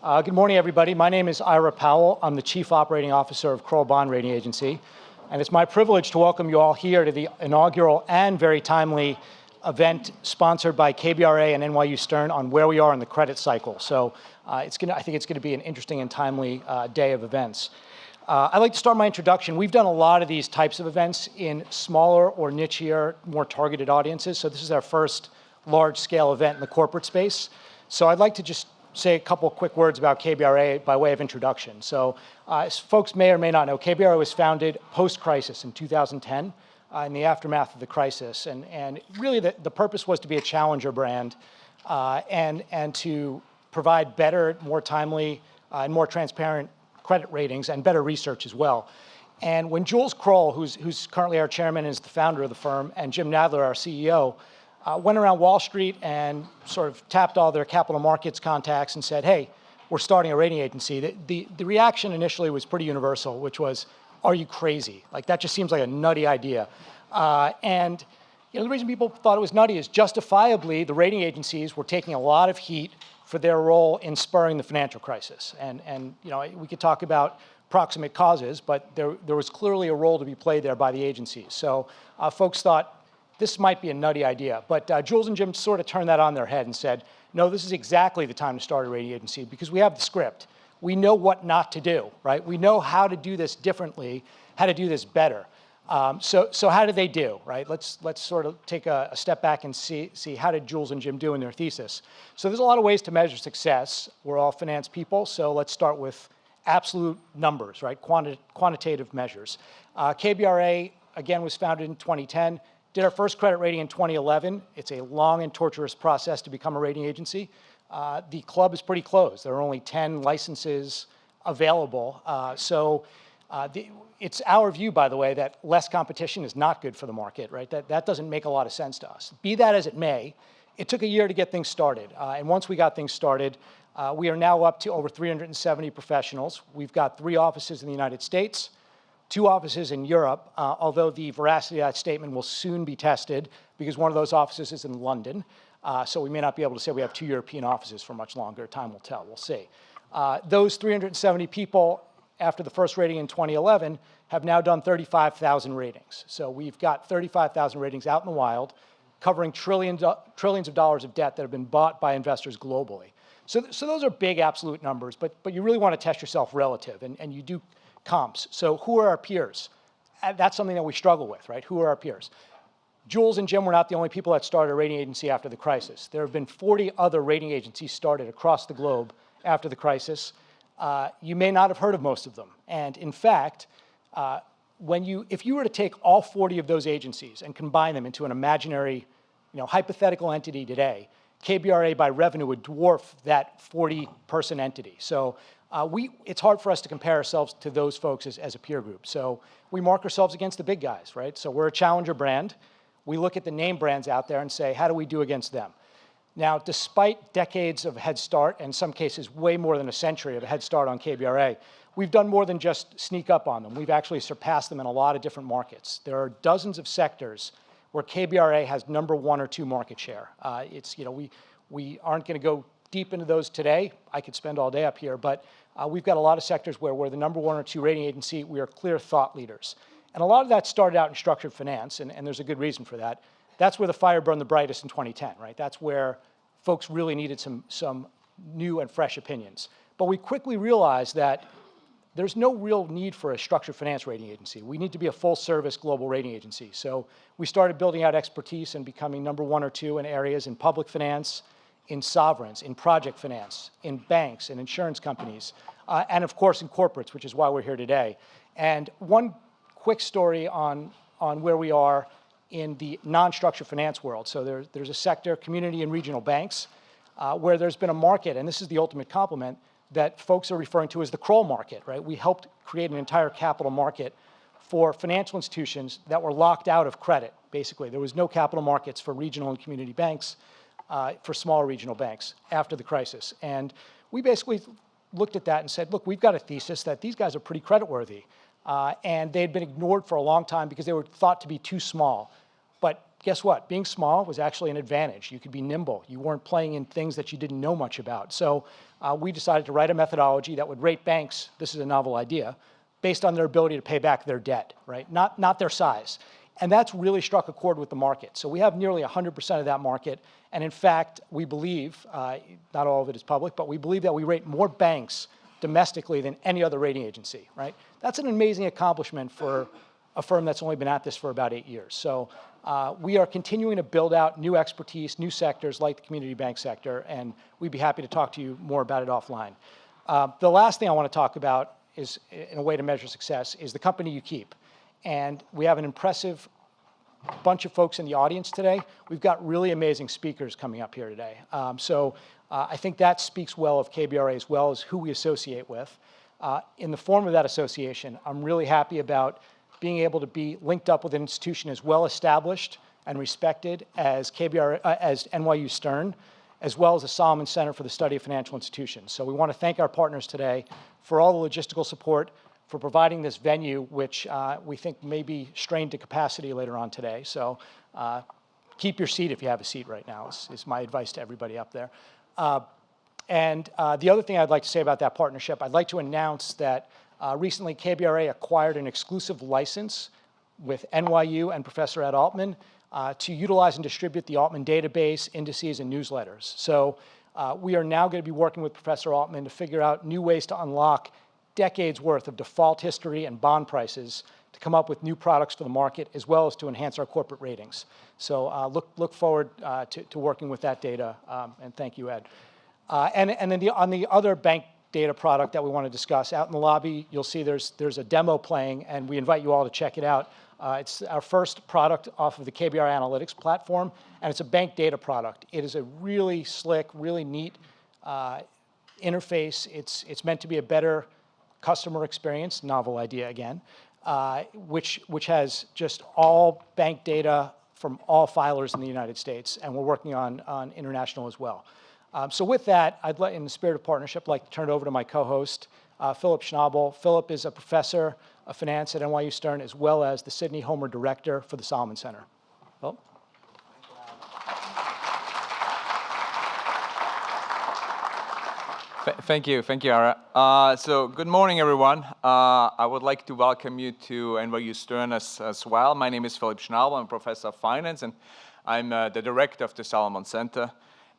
Good morning, everybody. My name is Ira Powell. I'm the Chief Operating Officer of Kroll Bond Rating Agency, and it's my privilege to welcome you all here to the inaugural and very timely event sponsored by KBRA and NYU Stern on where we are in the credit cycle. So I think it's going to be an interesting and timely day of events. I'd like to start my introduction. We've done a lot of these types of events in smaller or nichier, more targeted audiences. So this is our first large-scale event in the corporate space. So I'd like to just say a couple of quick words about KBRA by way of introduction. So as folks may or may not know, KBRA was founded post-crisis in 2010 in the aftermath of the crisis. And really the purpose was to be a challenger brand and to provide better, more timely, and more transparent credit ratings and better research as well. And when Jules Kroll, who's currently our chairman and is the founder of the firm, and Jim Nadler, our CEO, went around Wall Street and sort of tapped all their capital markets contacts and said, hey, we're starting a rating agency. The reaction initially was pretty universal, which was, are you crazy? Like, that just seems like a nutty idea. And the reason people thought it was nutty is justifiably the rating agencies were taking a lot of heat for their role in spurring the financial crisis. And we could talk about proximate causes, but there was clearly a role to be played there by the agencies. So folks thought, this might be a nutty idea, but Jules and Jim sort of turned that on their head and said, no, this is exactly the time to start a rating agency because we have the script. We know what not to do, right? We know how to do this differently, how to do this better. So how did they do, right? Let's sort of take a step back and see how did Jules and Jim do in their thesis. So there's a lot of ways to measure success. We're all finance people, so let's start with absolute numbers, right? Quantitative measures. KBRA, again, was founded in 2010. Did our first credit rating in 2011. It's a long and torturous process to become a rating agency. The club is pretty closed. There are only 10 licenses available. It's our view, by the way, that less competition is not good for the market, right? That doesn't make a lot of sense to us. Be that as it may, it took a year to get things started. And once we got things started, we are now up to over 370 professionals. We've got 3 offices in the United States, 2 offices in Europe, although the veracity of that statement will soon be tested because one of those offices is in London. So we may not be able to say we have 2 European offices for much longer. Time will tell. We'll see. Those 370 people, after the first rating in 2011, have now done 35,000 ratings. So we've got 35,000 ratings out in the wild, covering trillions of dollars of debt that have been bought by investors globally. So those are big absolute numbers, but you really want to test yourself relative, and you do comps. So who are our peers? That's something that we struggle with, right? Who are our peers? Jules and Jim were not the only people that started a rating agency after the crisis. There have been 40 other rating agencies started across the globe after the crisis. You may not have heard of most of them. And in fact, if you were to take all 40 of those agencies and combine them into an imaginary, hypothetical entity today, KBRA by revenue would dwarf that 40-person entity. So it's hard for us to compare ourselves to those folks as a peer group. So we mark ourselves against the big guys, right? So we're a challenger brand. We look at the name brands out there and say, how do we do against them? Now, despite decades of head start, and in some cases way more than a century of a head start on KBRA, we've done more than just sneak up on them. We've actually surpassed them in a lot of different markets. There are dozens of sectors where KBRA has number 1 or 2 market share. We aren't going to go deep into those today. I could spend all day up here, but we've got a lot of sectors where we're the number 1 or 2 rating agency. We are clear thought leaders. And a lot of that started out in structured finance, and there's a good reason for that. That's where the fire burned the brightest in 2010, right? That's where folks really needed some new and fresh opinions. But we quickly realized that there's no real need for a structured finance rating agency. We need to be a full-service global rating agency. So we started building out expertise and becoming number 1 or 2 in areas in public finance, in sovereigns, in project finance, in banks, in insurance companies, and of course in corporates, which is why we're here today. And one quick story on where we are in the non-structured finance world. So there's a sector, community and regional banks, where there's been a market, and this is the ultimate compliment, that folks are referring to as the Kroll market, right? We helped create an entire capital market for financial institutions that were locked out of credit, basically. There was no capital markets for regional and community banks, for smaller regional banks after the crisis. And we basically looked at that and said, look, we've got a thesis that these guys are pretty creditworthy. And they had been ignored for a long time because they were thought to be too small. But guess what? Being small was actually an advantage. You could be nimble. You weren't playing in things that you didn't know much about. So we decided to write a methodology that would rate banks, this is a novel idea, based on their ability to pay back their debt, right? Not their size. And that's really struck a chord with the market. So we have nearly 100% of that market. And in fact, we believe, not all of it is public, but we believe that we rate more banks domestically than any other rating agency, right? That's an amazing accomplishment for a firm that's only been at this for about 8 years. So we are continuing to build out new expertise, new sectors like the community bank sector, and we'd be happy to talk to you more about it offline. The last thing I want to talk about is, in a way to measure success, is the company you keep. And we have an impressive bunch of folks in the audience today. We've got really amazing speakers coming up here today. I think that speaks well of KBRA as well as who we associate with. In the form of that association, I'm really happy about being able to be linked up with an institution as well established and respected as KBRA, as NYU Stern, as well as the Salomon Center for the Study of Financial Institutions. So we want to thank our partners today for all the logistical support, for providing this venue, which we think may be strained to capacity later on today. So keep your seat if you have a seat right now, is my advice to everybody up there. The other thing I'd like to say about that partnership, I'd like to announce that recently KBRA acquired an exclusive license with NYU and Professor Ed Altman to utilize and distribute the Altman database, indices, and newsletters. So we are now going to be working with Professor Altman to figure out new ways to unlock decades worth of default history and bond prices to come up with new products for the market, as well as to enhance our corporate ratings. So look forward to working with that data, and thank you, Ed. And then on the other bank data product that we want to discuss, out in the lobby, you'll see there's a demo playing, and we invite you all to check it out. It's our first product off of the KBR Analytics platform, and it's a bank data product. It is a really slick, really neat interface. It's meant to be a better customer experience, novel idea again, which has just all bank data from all filers in the United States, and we're working on international as well. So with that, in the spirit of partnership, I'd like to turn it over to my co-host, Philipp Schnabl. Philipp is a professor of finance at NYU Stern, as well as the Sidney Homer Director for the Salomon Center. Philipp? Thank you, Ara. So good morning, everyone. I would like to welcome you to NYU Stern as well. My name is Philipp Schnabl. I'm a professor of finance, and I'm the director of the Salomon Center.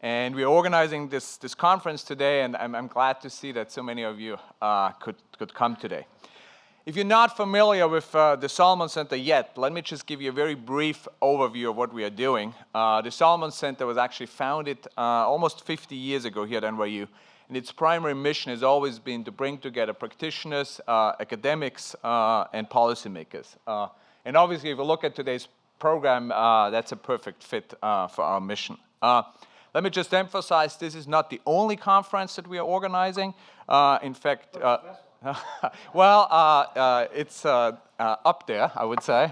And we're organizing this conference today, and I'm glad to see that so many of you could come today. If you're not familiar with the Salomon Center yet, let me just give you a very brief overview of what we are doing. The Salomon Center was actually founded almost 50 years ago here at NYU. And its primary mission has always been to bring together practitioners, academics, and policymakers. And obviously, if you look at today's program, that's a perfect fit for our mission. Let me just emphasize, this is not the only conference that we are organizing. In fact, well, it's up there, I would say.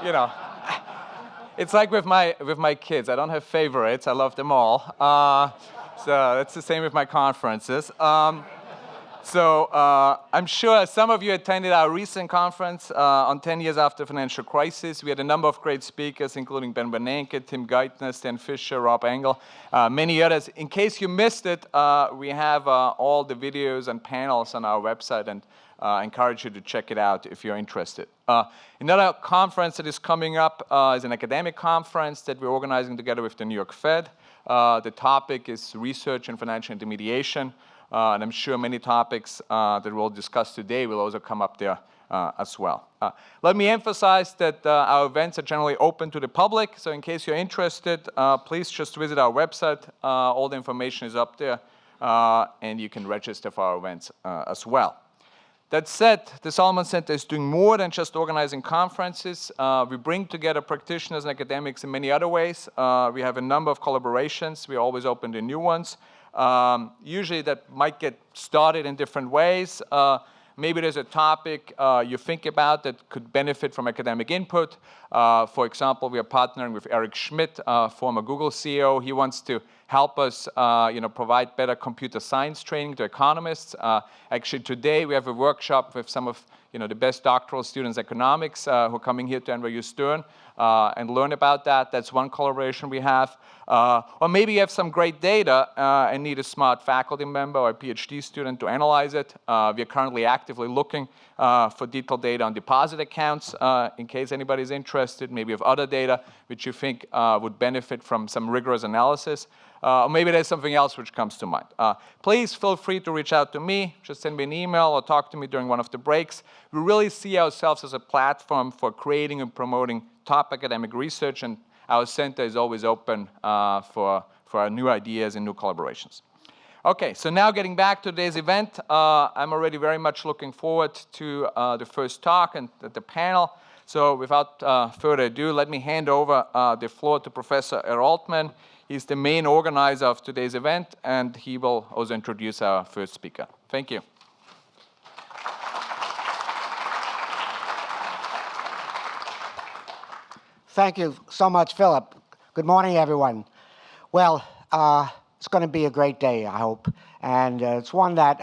You know, it's like with my kids. I don't have favorites. I love them all. So that's the same with my conferences. I'm sure some of you attended our recent conference on 10 years after the financial crisis. We had a number of great speakers, including Ben Bernanke, Tim Geithner, Stan Fisher, Rob Engel, many others. In case you missed it, we have all the videos and panels on our website, and I encourage you to check it out if you're interested. Another conference that is coming up is an academic conference that we're organizing together with the New York Fed. The topic is research and financial intermediation, and I'm sure many topics that we'll discuss today will also come up there as well. Let me emphasize that our events are generally open to the public, so in case you're interested, please just visit our website. All the information is up there, and you can register for our events as well. That said, the Salomon Center is doing more than just organizing conferences. We bring together practitioners and academics in many other ways. We have a number of collaborations. We always open to new ones. Usually that might get started in different ways. Maybe there's a topic you think about that could benefit from academic input. For example, we are partnering with Eric Schmidt, former Google CEO. He wants to help us provide better computer science training to economists. Actually, today we have a workshop with some of the best doctoral students in economics who are coming here to NYU Stern and learn about that. That's one collaboration we have. Or maybe you have some great data and need a smart faculty member or a PhD student to analyze it. We are currently actively looking for detailed data on deposit accounts in case anybody's interested, maybe of other data which you think would benefit from some rigorous analysis. Or maybe there's something else which comes to mind. Please feel free to reach out to me. Just send me an email or talk to me during one of the breaks. We really see ourselves as a platform for creating and promoting top academic research, and our center is always open for new ideas and new collaborations. Okay, so now getting back to today's event, I'm already very much looking forward to the first talk and the panel. So without further ado, let me hand over the floor to Professor Altman. He's the main organizer of today's event, and he will also introduce our first speaker. Thank you. Thank you so much, Philip. Good morning, everyone. Well, it's going to be a great day, I hope. And it's one that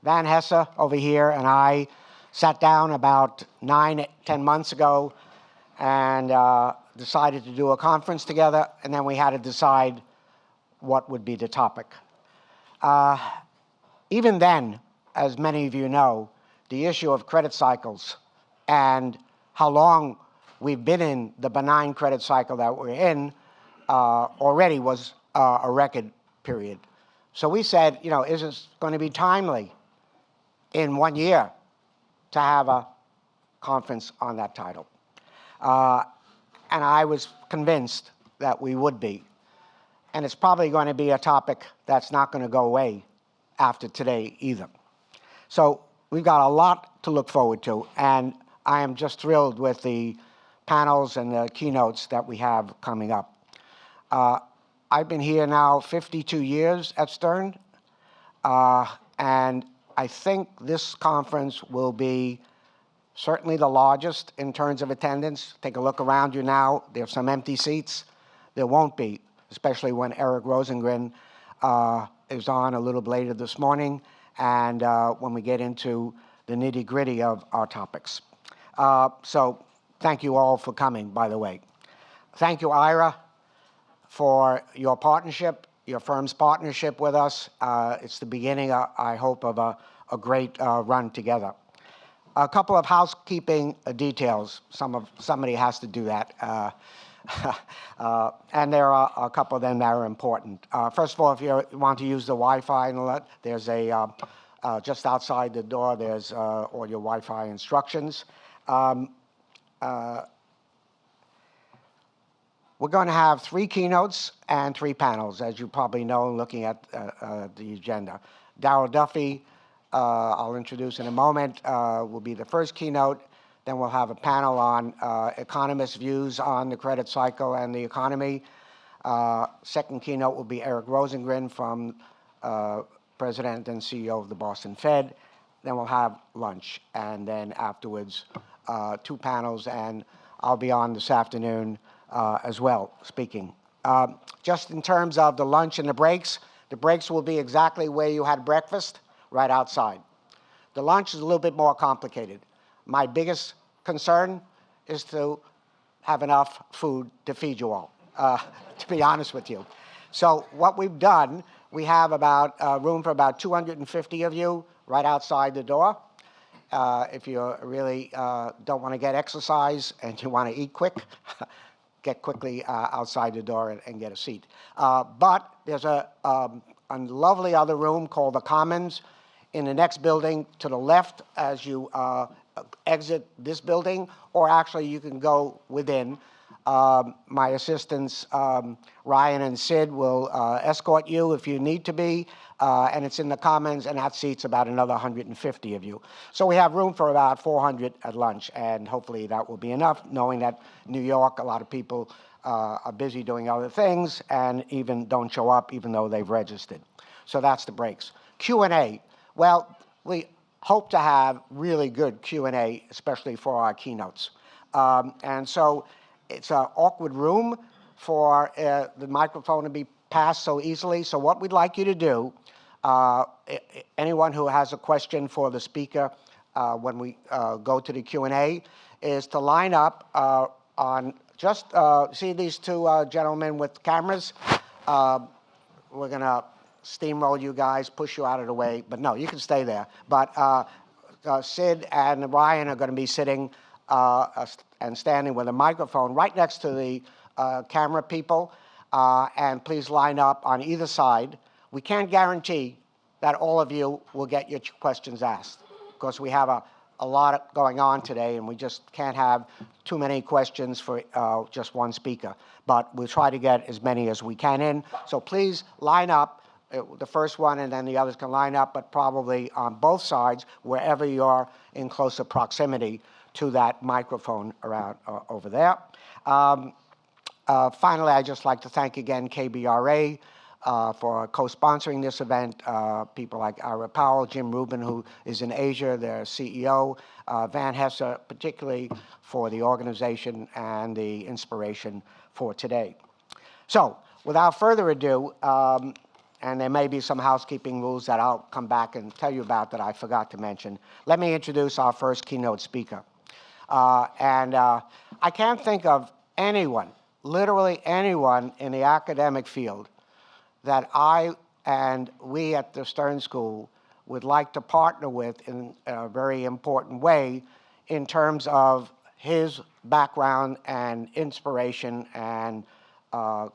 Van Hesse over here and I sat down about 9-10 months ago and decided to do a conference together, and then we had to decide what would be the topic. Even then, as many of you know, the issue of credit cycles and how long we've been in the benign credit cycle that we're in already was a record period. So we said, is it going to be timely in 1 year to have a conference on that title? And I was convinced that we would be. And it's probably going to be a topic that's not going to go away after today either. So we've got a lot to look forward to, and I am just thrilled with the panels and the keynotes that we have coming up. I've been here now 52 years at Stern, and I think this conference will be certainly the largest in terms of attendance. Take a look around you now. There's some empty seats. There won't be, especially when Eric Rosengren is on a little later this morning, and when we get into the nitty-gritty of our topics. So thank you all for coming, by the way. Thank you, Ira, for your partnership, your firm's partnership with us. It's the beginning, I hope, of a great run together. A couple of housekeeping details. Somebody has to do that. And there are a couple of them that are important. First of all, if you want to use the Wi-Fi and all that, there's just outside the door, there's all your Wi-Fi instructions. We're going to have 3 keynotes and 3 panels, as you probably know, looking at the agenda. Darrell Duffie, I'll introduce in a moment, will be the first keynote. Then we'll have a panel on economists' views on the credit cycle and the economy. Second keynote will be Eric Rosengren, from President and CEO of the Boston Fed. Then we'll have lunch, and then afterwards 2 panels, and I'll be on this afternoon as well, speaking. Just in terms of the lunch and the breaks will be exactly where you had breakfast, right outside. The lunch is a little bit more complicated. My biggest concern is to have enough food to feed you all, to be honest with you. So what we've done, we have about room for about 250 of you right outside the door. If you really don't want to get exercise and you want to eat quick, get quickly outside the door and get a seat. But there's a lovely other room called the Commons in the next building to the left as you exit this building, or actually you can go within. My assistants, Ryan and Sid, will escort you if you need to be, and it's in the Commons, and that seats about another 150 of you. So we have room for about 400 at lunch, and hopefully that will be enough, knowing that New York, a lot of people are busy doing other things and even don't show up even though they've registered. So that's the breaks. Q&A. Well, we hope to have really good Q&A, especially for our keynotes. And so it's an awkward room for the microphone to be passed so easily. So what we'd like you to do, anyone who has a question for the speaker, when we go to the Q&A is to line up on just, see these two gentlemen with cameras? We're going to steamroll you guys, push you out of the way, but no, you can stay there. But Sid and Ryan are going to be sitting and standing with a microphone right next to the camera people, and please line up on either side. We can't guarantee that all of you will get your questions asked, because we have a lot going on today, and we just can't have too many questions for just one speaker. But we'll try to get as many as we can in. So please line up, the first one, and then the others can line up, but probably on both sides, wherever you're in closer proximity to that microphone around over there. Finally, I'd just like to thank again KBRA for co-sponsoring this event. People like Ira Powell, Jim Rubin, who is in Asia, their CEO, Van Hesse, particularly for the organization and the inspiration for today. So, without further ado, and there may be some housekeeping rules that I'll come back and tell you about that I forgot to mention, let me introduce our first keynote speaker. I can't think of anyone, literally anyone in the academic field that I and we at the Stern School would like to partner with in a very important way in terms of his background and inspiration and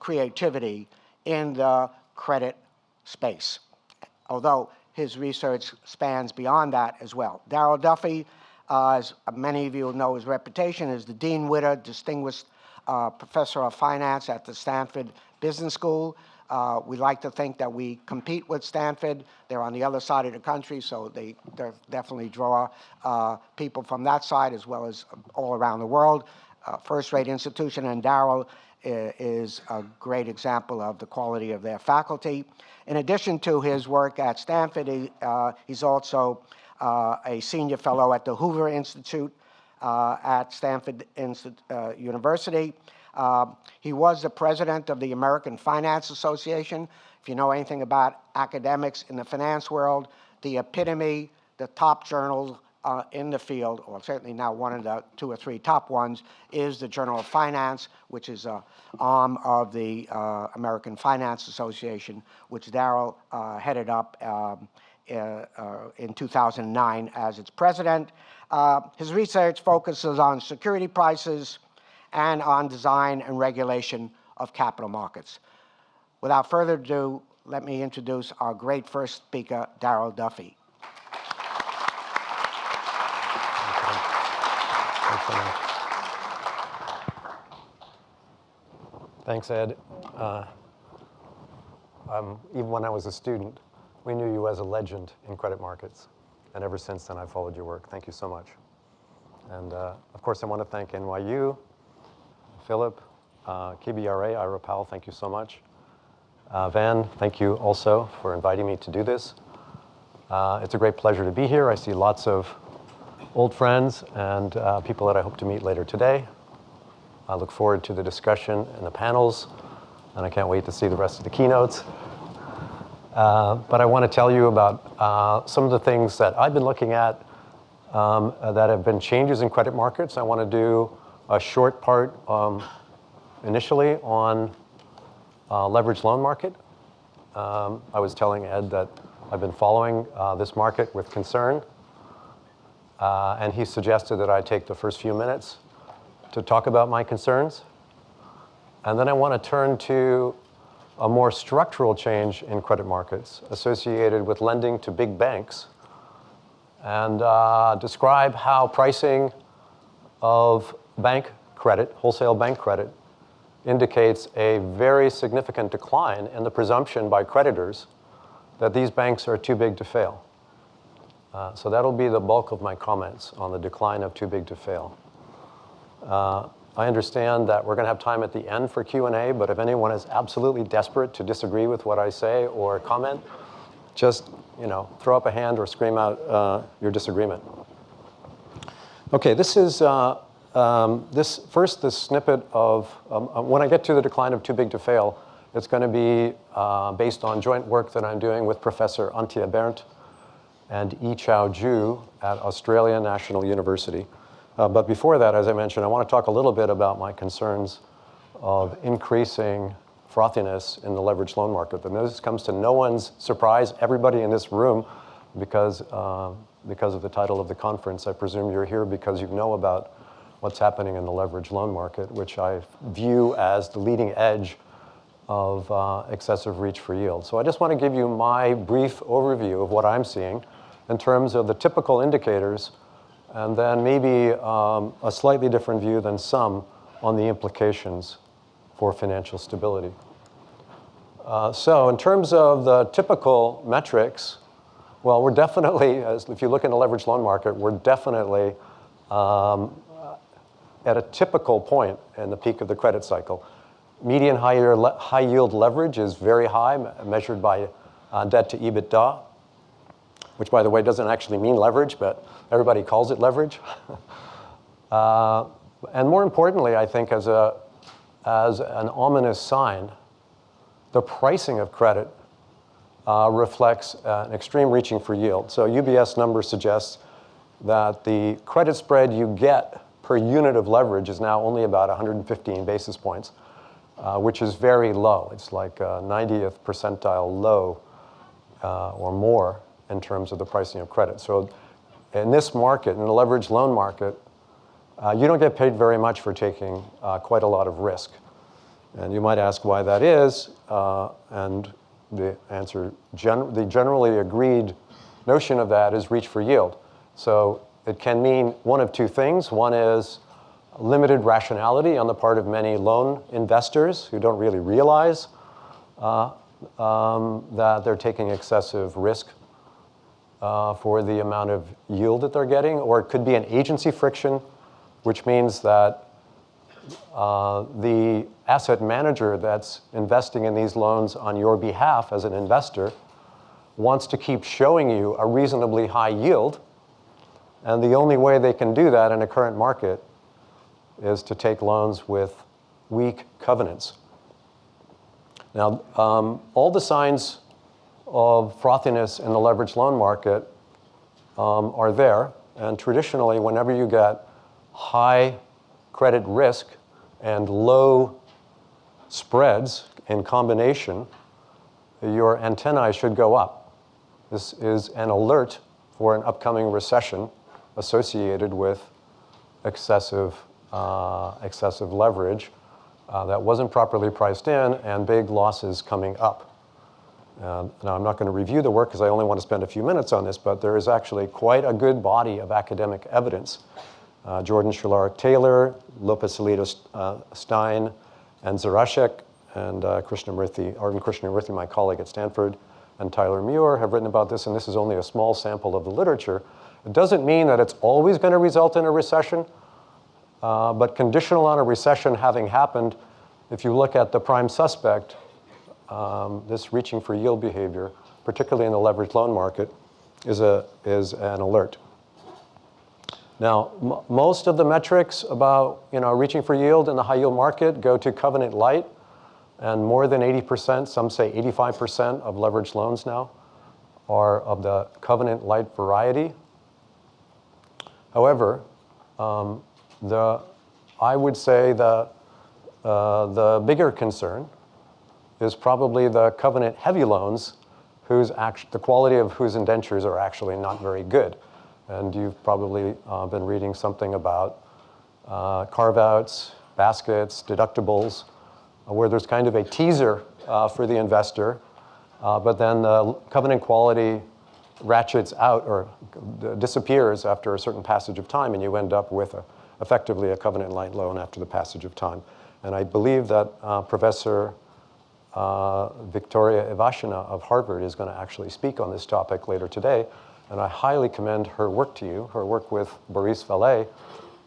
creativity in the credit space, although his research spans beyond that as well. Darrell Duffie, as many of you know his reputation, is the Dean Witter Distinguished Professor of Finance at the Stanford Business School. We like to think that we compete with Stanford. They're on the other side of the country, so they definitely draw people from that side as well as all around the world. First-rate institution, and Darrell is a great example of the quality of their faculty. In addition to his work at Stanford, he's also a senior fellow at the Hoover Institute at Stanford University. He was the president of the American Finance Association. If you know anything about academics in the finance world, the epitome, the top journals in the field, or certainly now one of the 2 or 3 top ones, is the Journal of Finance, which is an arm of the American Finance Association, which Darrell headed up in 2009 as its president. His research focuses on security prices and on design and regulation of capital markets. Without further ado, let me introduce our great first speaker, Darrell Duffie. Thanks, Ed. Even when I was a student, we knew you as a legend in credit markets. And ever since then, I've followed your work. Thank you so much. And of course, I want to thank NYU, Philipp, KBRA, Ira Powell, thank you so much. Van, thank you also for inviting me to do this. It's a great pleasure to be here. I see lots of old friends and people that I hope to meet later today. I look forward to the discussion and the panels, and I can't wait to see the rest of the keynotes. But I want to tell you about some of the things that I've been looking at that have been changes in credit markets. I want to do a short part initially on leveraged loan market. I was telling Ed that I've been following this market with concern, and he suggested that I take the first few minutes to talk about my concerns. And then I want to turn to a more structural change in credit markets associated with lending to big banks, and describe how pricing of bank credit, wholesale bank credit, indicates a very significant decline in the presumption by creditors that these banks are too big to fail. So that'll be the bulk of my comments on the decline of too big to fail. I understand that we're going to have time at the end for Q&A, but if anyone is absolutely desperate to disagree with what I say or comment, just throw up a hand or scream out your disagreement. Okay, this is this snippet of when I get to the decline of too big to fail, it's going to be based on joint work that I'm doing with Professor Antje Berndt and Yi Chao Ju at Australia National University. But before that, as I mentioned, I want to talk a little bit about my concerns of increasing frothiness in the leveraged loan market. And this comes to no one's surprise. Everybody in this room, because of the title of the conference, I presume you're here because you know about what's happening in the leveraged loan market, which I view as the leading edge of excessive reach for yield. So I just want to give you my brief overview of what I'm seeing in terms of the typical indicators, and then maybe a slightly different view than some on the implications for financial stability. So in terms of the typical metrics, well, we're definitely, if you look in the leveraged loan market, we're definitely at a typical point in the peak of the credit cycle. Median high yield leverage is very high, measured by debt to EBITDA, which, by the way, doesn't actually mean leverage, but everybody calls it leverage. And more importantly, I think as an ominous sign, the pricing of credit reflects an extreme reaching for yield. So UBS number suggests that the credit spread you get per unit of leverage is now only about 115 basis points, which is very low. It's like a 90th percentile low or more in terms of the pricing of credit. So in this market, in the leveraged loan market, you don't get paid very much for taking quite a lot of risk. And you might ask why that is, and the answer, the generally agreed notion of that is reach for yield. So it can mean one of two things. One is limited rationality on the part of many loan investors who don't really realize that they're taking excessive risk for the amount of yield that they're getting. Or it could be an agency friction, which means that the asset manager that's investing in these loans on your behalf as an investor wants to keep showing you a reasonably high yield. And the only way they can do that in a current market is to take loans with weak covenants. Now, all the signs of frothiness in the leveraged loan market are there. And traditionally, whenever you get high credit risk and low spreads in combination, your antennae should go up. This is an alert for an upcoming recession associated with excessive leverage that wasn't properly priced in and big losses coming up. Now, I'm not going to review the work because I only want to spend a few minutes on this, but there is actually quite a good body of academic evidence. Jordan Shillarick-Taylor, Lopez Stein, and Zarashek, and Arvind Krishnamurthy, my colleague at Stanford, and Tyler Muir have written about this, and this is only a small sample of the literature. It doesn't mean that it's always going to result in a recession, but conditional on a recession having happened, if you look at the prime suspect, this reaching for yield behavior, particularly in the leveraged loan market, is an alert. Now, most of the metrics about reaching for yield in the high yield market go to covenant light, and more than 80%, some say 85% of leveraged loans now are of the covenant light variety. However, I would say the bigger concern is probably the covenant heavy loans, the quality of whose indentures are actually not very good. And you've probably been reading something about carve-outs, baskets, deductibles, where there's kind of a teaser for the investor, but then the covenant quality ratchets out or disappears after a certain passage of time, and you end up with effectively a covenant-light loan after the passage of time. And I believe that Professor Victoria Ivashina of Harvard is going to actually speak on this topic later today. And I highly commend her work to you, her work with Boris Vallet,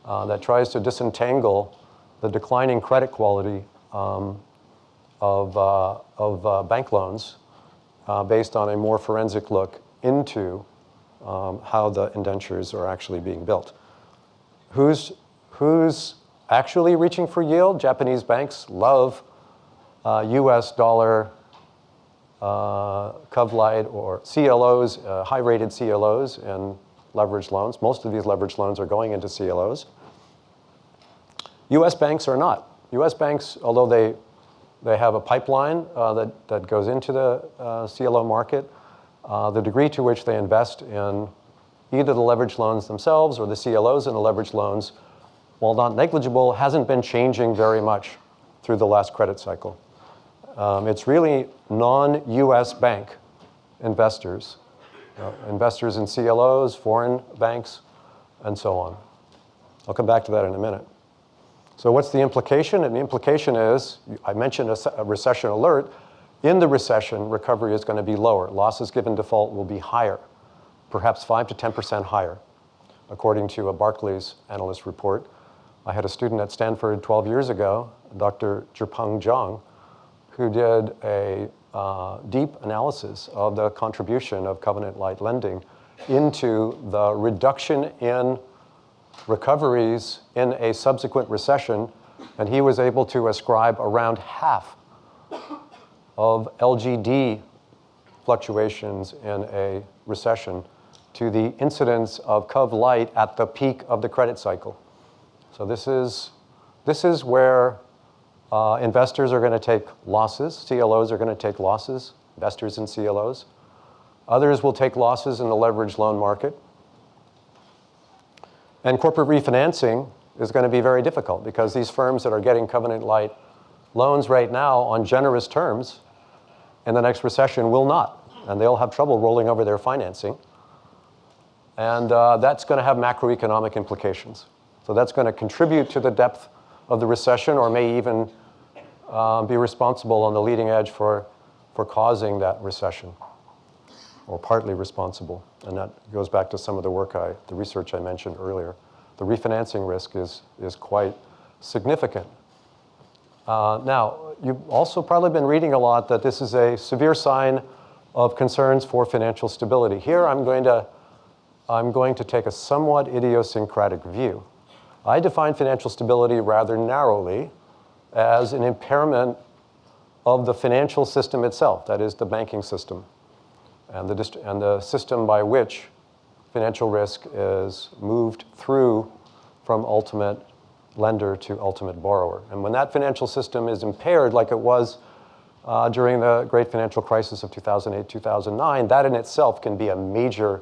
that tries to disentangle the declining credit quality of bank loans based on a more forensic look into how the indentures are actually being built. Who's actually reaching for yield? Japanese banks love US dollar Cov Light or CLOs, high-rated CLOs in leveraged loans. Most of these leveraged loans are going into CLOs. U.S. banks are not. U.S. banks, although they have a pipeline that goes into the CLO market, the degree to which they invest in either the leveraged loans themselves or the CLOs in the leveraged loans, while not negligible, hasn't been changing very much through the last credit cycle. It's really non-U.S. bank investors, investors in CLOs, foreign banks, and so on. I'll come back to that in a minute. So what's the implication? And the implication is, I mentioned a recession alert. In the recession, recovery is going to be lower. Losses given default will be higher, perhaps 5 to 10% higher, according to a Barclays analyst report. I had a student at Stanford 12 years ago, Dr. Zhipeng Zhang, who did a deep analysis of the contribution of covenant-light lending into the reduction in recoveries in a subsequent recession, and he was able to ascribe around half of LGD fluctuations in a recession to the incidence of Cov Light at the peak of the credit cycle. So this is where investors are going to take losses. CLOs are going to take losses, investors in CLOs. Others will take losses in the leveraged loan market. And corporate refinancing is going to be very difficult because these firms that are getting covenant-light loans right now on generous terms in the next recession will not. And they'll have trouble rolling over their financing. And that's going to have macroeconomic implications. So that's going to contribute to the depth of the recession or may even be responsible on the leading edge for causing that recession, or partly responsible. And that goes back to some of the the research I mentioned earlier. The refinancing risk is quite significant. Now, you've also probably been reading a lot that this is a severe sign of concerns for financial stability. Here, I'm going to take a somewhat idiosyncratic view. I define financial stability rather narrowly as an impairment of the financial system itself, that is the banking system, and the system by which financial risk is moved through from ultimate lender to ultimate borrower. And when that financial system is impaired, like it was during the great financial crisis of 2008, 2009, that in itself can be a major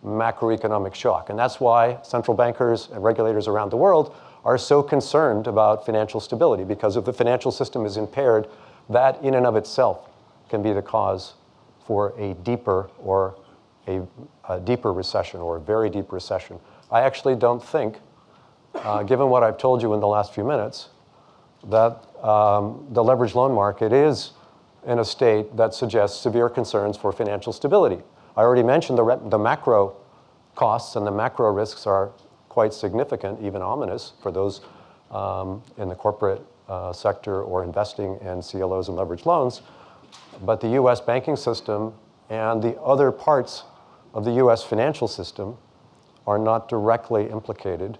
macroeconomic shock. And that's why central bankers and regulators around the world are so concerned about financial stability, because if the financial system is impaired, that in and of itself can be the cause for a deeper or a deeper recession or a very deep recession. I actually don't think, given what I've told you in the last few minutes, that the leveraged loan market is in a state that suggests severe concerns for financial stability. I already mentioned the macro costs and the macro risks are quite significant, even ominous, for those in the corporate sector or investing in CLOs and leveraged loans. But the US banking system and the other parts of the US financial system are not directly implicated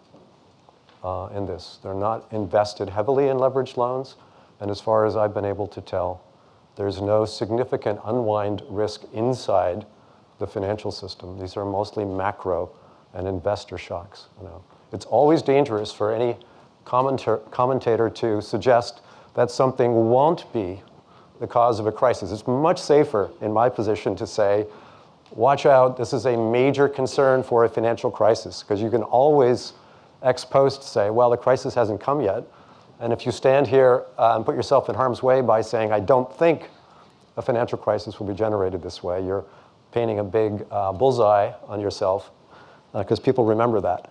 in this. They're not invested heavily in leveraged loans. And as far as I've been able to tell, there's no significant unwind risk inside the financial system. These are mostly macro and investor shocks. It's always dangerous for any commentator to suggest that something won't be the cause of a crisis. It's much safer, in my position, to say, watch out, this is a major concern for a financial crisis, because you can always ex post say, well, the crisis hasn't come yet. And if you stand here and put yourself in harm's way by saying, I don't think a financial crisis will be generated this way, you're painting a big bullseye on yourself, because people remember that.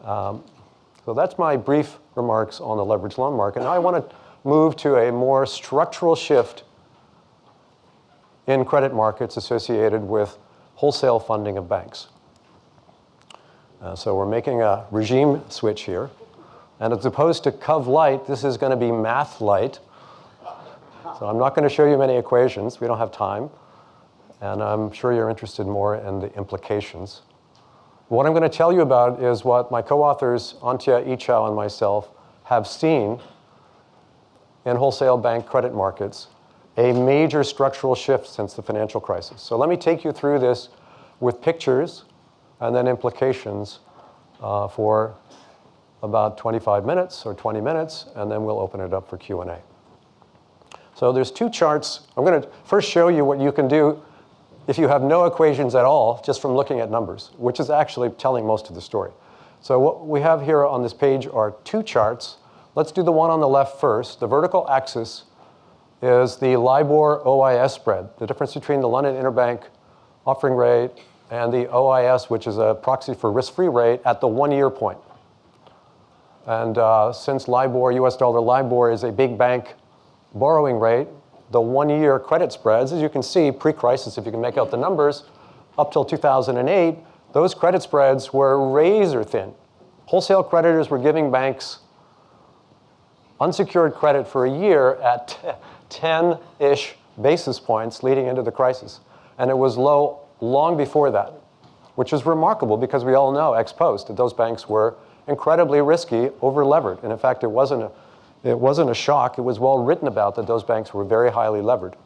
So that's my brief remarks on the leveraged loan market. Now I want to move to a more structural shift in credit markets associated with wholesale funding of banks. So we're making a regime switch here. And as opposed to Cov Light, this is going to be Math Light. So I'm not going to show you many equations. We don't have time. And I'm sure you're interested more in the implications. What I'm going to tell you about is what my co-authors, Antje Ichau and myself, have seen in wholesale bank credit markets, a major structural shift since the financial crisis. So let me take you through this with pictures and then implications for about 25 minutes or 20 minutes, and then we'll open it up for Q&A. So there's two charts. I'm going to first show you what you can do if you have no equations at all, just from looking at numbers, which is actually telling most of the story. So what we have here on this page are two charts. Let's do the one on the left first. The vertical axis is the LIBOR-OIS spread, the difference between the London Interbank offering rate and the OIS, which is a proxy for risk-free rate, at the 1-year point. And since LIBOR, US dollar LIBOR, is a big bank borrowing rate, the 1-year credit spreads, as you can see, pre-crisis, if you can make out the numbers, up till 2008, those credit spreads were razor thin. Wholesale creditors were giving banks unsecured credit for a year at 10-ish basis points leading into the crisis. And it was low long before that, which is remarkable because we all know ex post that those banks were incredibly risky, over-levered. And in fact, it wasn't a shock. It was well written about that those banks were very highly levered.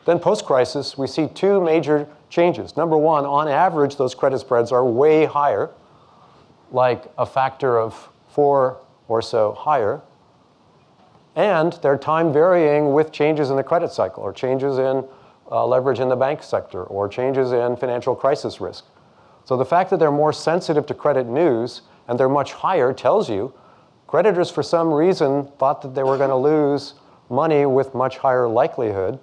Then post-crisis, we see two major changes. Number one, on average, those credit spreads are way higher, like a factor of 4 or so higher. And they're time varying with changes in the credit cycle or changes in leverage in the bank sector or changes in financial crisis risk. So the fact that they're more sensitive to credit news and they're much higher tells you creditors, for some reason, thought that they were going to lose money with much higher likelihood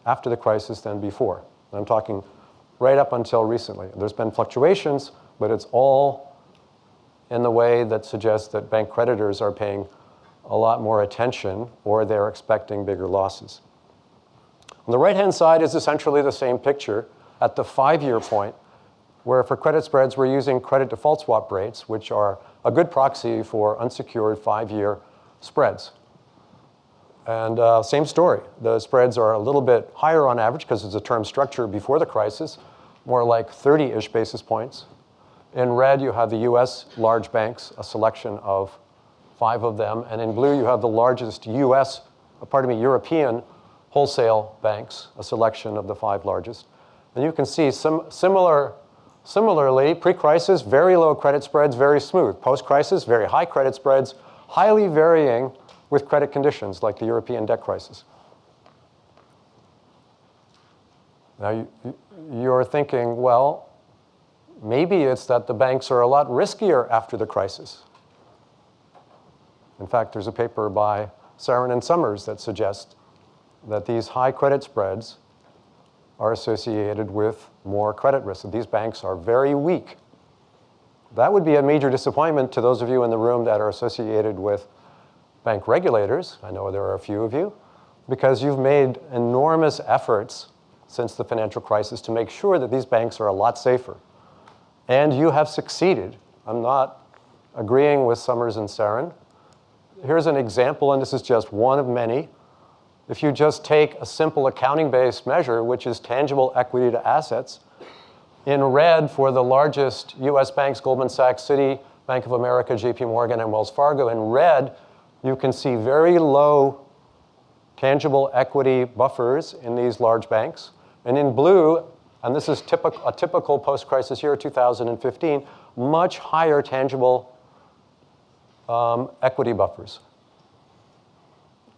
after the crisis than before. And I'm talking right up until recently. There's been fluctuations, but it's all in the way that suggests that bank creditors are paying a lot more attention or they're expecting bigger losses. On the right-hand side is essentially the same picture at the 5-year point, where for credit spreads, we're using credit default swap rates, which are a good proxy for unsecured 5-year spreads. And same story. The spreads are a little bit higher on average because it's a term structure before the crisis, more like 30-ish basis points. In red, you have the US large banks, a selection of 5 of them. And in blue, you have the largest European wholesale banks, a selection of the 5 largest. And you can see similarly, pre-crisis, very low credit spreads, very smooth. Post-crisis, very high credit spreads, highly varying with credit conditions like the European debt crisis. Now, you're thinking, well, maybe it's that the banks are a lot riskier after the crisis. In fact, there's a paper by Sarin and Summers that suggests that these high credit spreads are associated with more credit risk. So these banks are very weak. That would be a major disappointment to those of you in the room that are associated with bank regulators. I know there are a few of you, because you've made enormous efforts since the financial crisis to make sure that these banks are a lot safer. And you have succeeded. I'm not agreeing with Summers and Sarin. Here's an example, and this is just one of many. If you just take a simple accounting-based measure, which is tangible equity to assets, in red for the largest US banks, Goldman Sachs, Citi, Bank of America, JP Morgan, and Wells Fargo, in red, you can see very low tangible equity buffers in these large banks. And in blue, and this is a typical post-crisis year, 2015, much higher tangible equity buffers.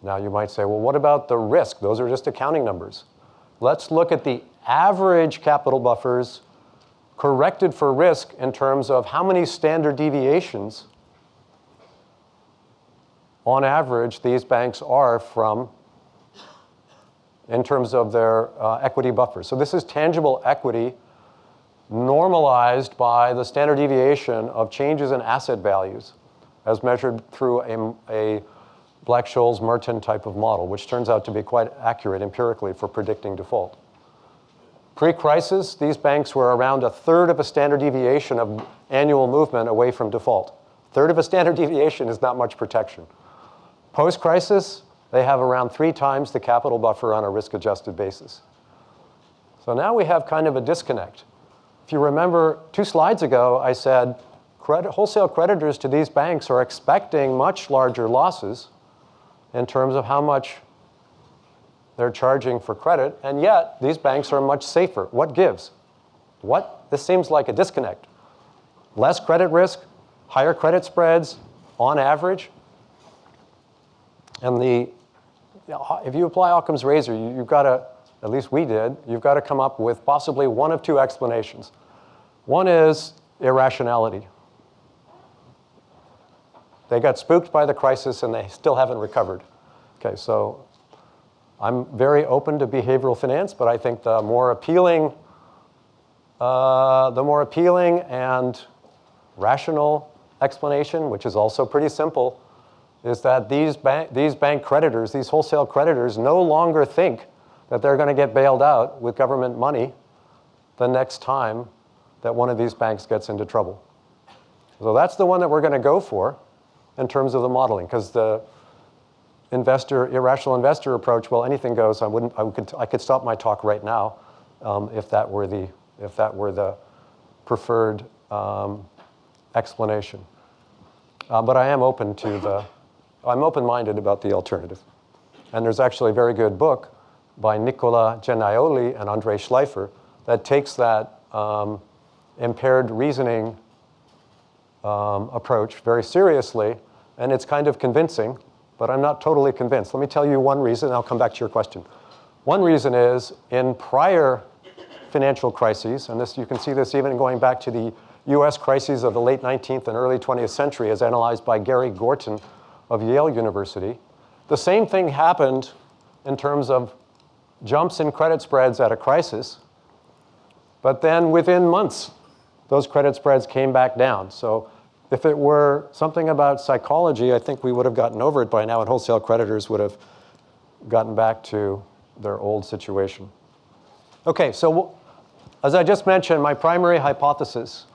Now you might say, well, what about the risk? Those are just accounting numbers. Let's look at the average capital buffers corrected for risk in terms of how many standard deviations on average these banks are from in terms of their equity buffers. So this is tangible equity normalized by the standard deviation of changes in asset values as measured through a Black-Scholes-Merton type of model, which turns out to be quite accurate empirically for predicting default. Pre-crisis, these banks were around 1/3 of a standard deviation of annual movement away from default. 1/3 of a standard deviation is not much protection. Post-crisis, they have around 3 times the capital buffer on a risk-adjusted basis. So now we have kind of a disconnect. If you remember 2 slides ago, I said wholesale creditors to these banks are expecting much larger losses in terms of how much they're charging for credit, and yet these banks are much safer. What gives? What? This seems like a disconnect. Less credit risk, higher credit spreads on average. And if you apply Occam's razor, you've got to, at least we did, you've got to come up with possibly one of two explanations. One is irrationality. They got spooked by the crisis and they still haven't recovered. Okay, so I'm very open to behavioral finance, but I think the more appealing and rational explanation, which is also pretty simple, is that these bank creditors, these wholesale creditors, no longer think that they're going to get bailed out with government money the next time that one of these banks gets into trouble. So that's the one that we're going to go for in terms of the modeling, because the irrational investor approach, well, anything goes. I could stop my talk right now if that were the preferred explanation. But I am I'm open-minded about the alternative. And there's actually a very good book by Nicola Gennaioli and Andre Schleifer that takes that impaired reasoning approach very seriously, and it's kind of convincing, but I'm not totally convinced. Let me tell you one reason, and I'll come back to your question. One reason is in prior financial crises, and you can see this even going back to the US crises of the late 19th and early 20th century as analyzed by Gary Gorton of Yale University, the same thing happened in terms of jumps in credit spreads at a crisis, but then within months, those credit spreads came back down. So if it were something about psychology, I think we would have gotten over it by now, and wholesale creditors would have gotten back to their old situation. Okay, so as I just mentioned, my primary hypothesis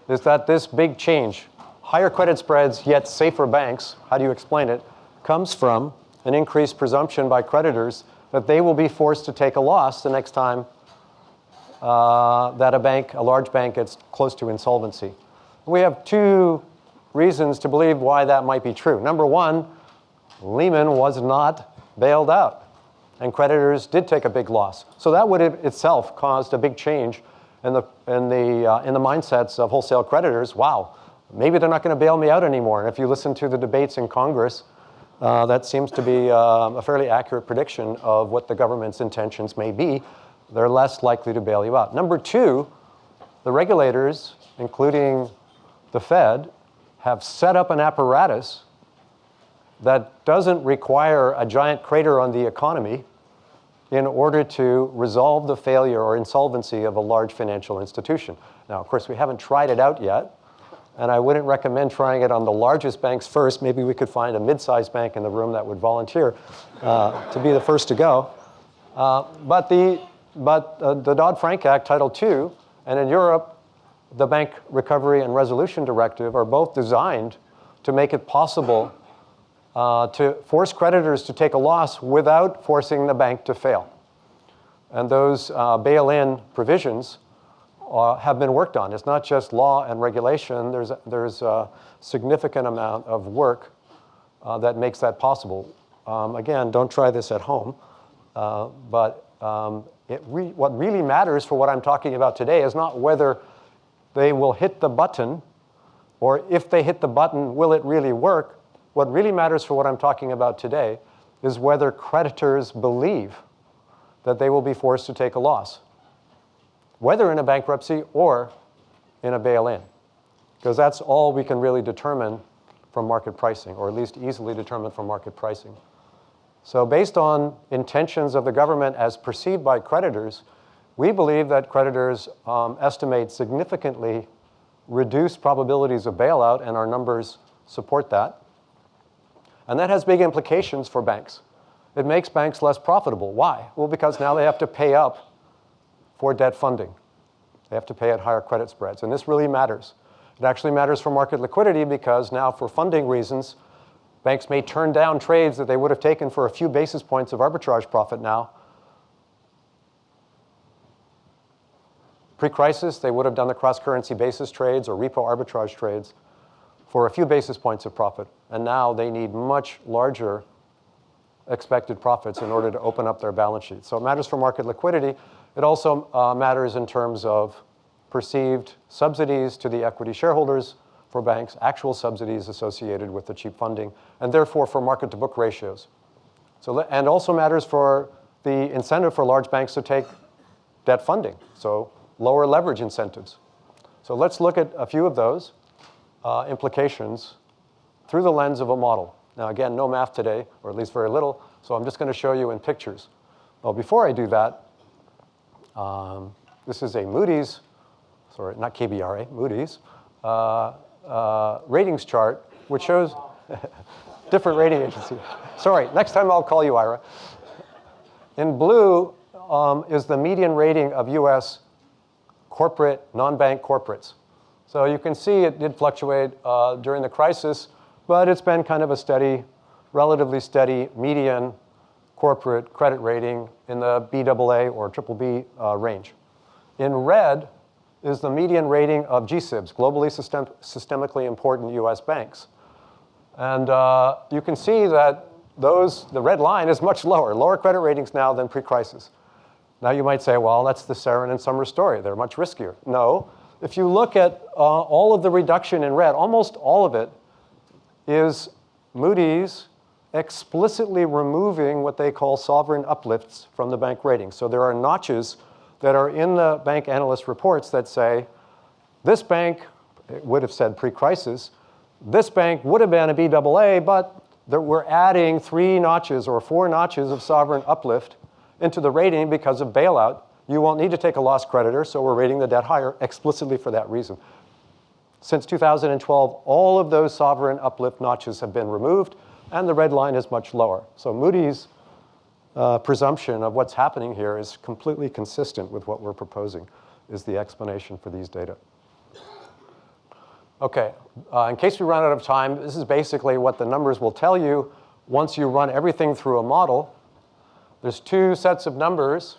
is that this big change, higher credit spreads yet safer banks, how do you explain it, comes from an increased presumption by creditors that they will be forced to take a loss the next time that a large bank gets close to insolvency. We have two reasons to believe why that might be true. Number one, Lehman was not bailed out, and creditors did take a big loss. So that would have itself caused a big change in the mindsets of wholesale creditors. Wow, maybe they're not going to bail me out anymore. And if you listen to the debates in Congress, that seems to be a fairly accurate prediction of what the government's intentions may be. They're less likely to bail you out. Number two, the regulators, including the Fed, have set up an apparatus that doesn't require a giant crater on the economy in order to resolve the failure or insolvency of a large financial institution. Now, of course, we haven't tried it out yet, and I wouldn't recommend trying it on the largest banks first. Maybe we could find a mid-sized bank in the room that would volunteer to be the first to go. But the Dodd-Frank Act, Title II, and in Europe, the Bank Recovery and Resolution Directive are both designed to make it possible to force creditors to take a loss without forcing the bank to fail. And those bail-in provisions have been worked on. It's not just law and regulation. There's a significant amount of work that makes that possible. Again, don't try this at home. But what really matters for what I'm talking about today is not whether they will hit the button, or if they hit the button, will it really work? What really matters for what I'm talking about today is whether creditors believe that they will be forced to take a loss, whether in a bankruptcy or in a bail-in, because that's all we can really determine from market pricing, or at least easily determine from market pricing. So based on intentions of the government as perceived by creditors, we believe that creditors estimate significantly reduced probabilities of bailout, and our numbers support that. And that has big implications for banks. It makes banks less profitable. Why? Well, because now they have to pay up for debt funding. They have to pay at higher credit spreads, and this really matters. It actually matters for market liquidity because now for funding reasons, banks may turn down trades that they would have taken for a few basis points of arbitrage profit now. Pre-crisis, they would have done the cross-currency basis trades or repo arbitrage trades for a few basis points of profit. And now they need much larger expected profits in order to open up their balance sheet. So it matters for market liquidity. It also matters in terms of perceived subsidies to the equity shareholders for banks, actual subsidies associated with the cheap funding, and therefore for market-to-book ratios. And also matters for the incentive for large banks to take debt funding, so lower leverage incentives. So let's look at a few of those implications through the lens of a model. Now, again, no math today, or at least very little, so I'm just going to show you in pictures. Well, before I do that, this is a Moody's, sorry, not KBRA, Moody's, ratings chart, which shows different rating agency. Sorry, next time I'll call you, Ira. In blue is the median rating of US corporate, non-bank corporates. So you can see it did fluctuate during the crisis, but it's been kind of a steady, relatively steady median corporate credit rating in the BAA or BBB range. In red is the median rating of GSIBs, globally systemically important US banks. And you can see that the red line is much lower credit ratings now than pre-crisis. Now you might say, well, that's the Sarin and Summer story. They're much riskier. No, if you look at all of the reduction in red, almost all of it is Moody's explicitly removing what they call sovereign uplifts from the bank rating. So there are notches that are in the bank analyst reports that say, this bank, it would have said pre-crisis, this bank would have been a BAA, but we're adding 3 notches or 4 notches of sovereign uplift into the rating because of bailout. You won't need to take a loss creditor, so we're rating the debt higher explicitly for that reason. Since 2012, all of those sovereign uplift notches have been removed, and the red line is much lower. So Moody's presumption of what's happening here is completely consistent with what we're proposing, is the explanation for these data. Okay, in case we run out of time, this is basically what the numbers will tell you once you run everything through a model. There's 2 sets of numbers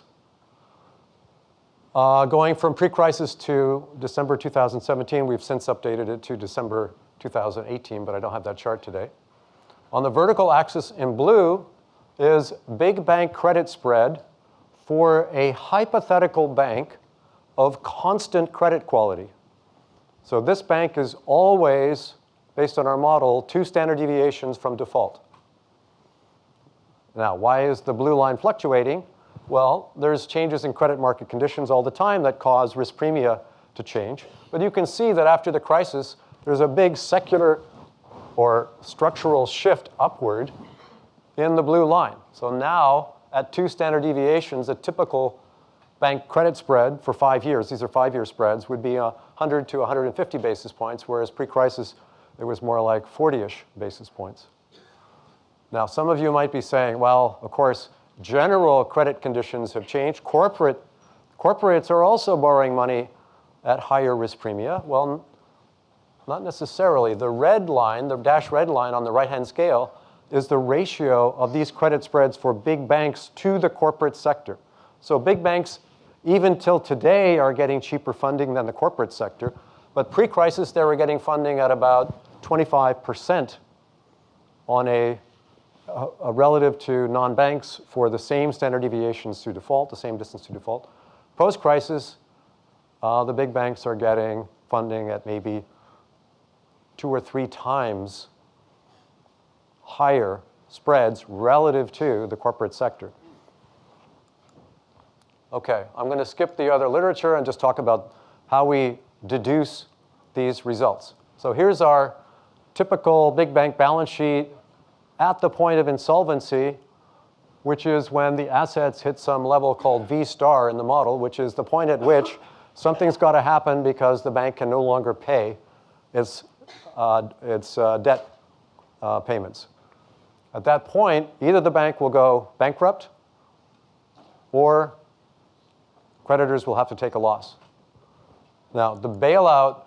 going from pre-crisis to December 2017. We've since updated it to December 2018, but I don't have that chart today. On the vertical axis in blue is big bank credit spread for a hypothetical bank of constant credit quality. So this bank is always, based on our model, 2 standard deviations from default. Now, why is the blue line fluctuating? Well, there's changes in credit market conditions all the time that cause risk premia to change. But you can see that after the crisis, there's a big secular or structural shift upward in the blue line. So now, at 2 standard deviations, a typical bank credit spread for 5 years, these are 5-year spreads, would be 100 to 150 basis points, whereas pre-crisis, it was more like 40-ish basis points. Now, some of you might be saying, well, of course, general credit conditions have changed. Corporates are also borrowing money at higher risk premia. Well, not necessarily. The red line, the dashed red line on the right-hand scale, is the ratio of these credit spreads for big banks to the corporate sector. So big banks, even till today, are getting cheaper funding than the corporate sector. But pre-crisis, they were getting funding at about 25% on a relative to non-banks for the same standard deviations to default, the same distance to default. Post-crisis, the big banks are getting funding at maybe 2 or 3 times higher spreads relative to the corporate sector. Okay, I'm going to skip the other literature and just talk about how we deduce these results. So here's our typical big bank balance sheet at the point of insolvency, which is when the assets hit some level called V star in the model, which is the point at which something's got to happen because the bank can no longer pay its debt payments. At that point, either the bank will go bankrupt or creditors will have to take a loss. Now, the bailout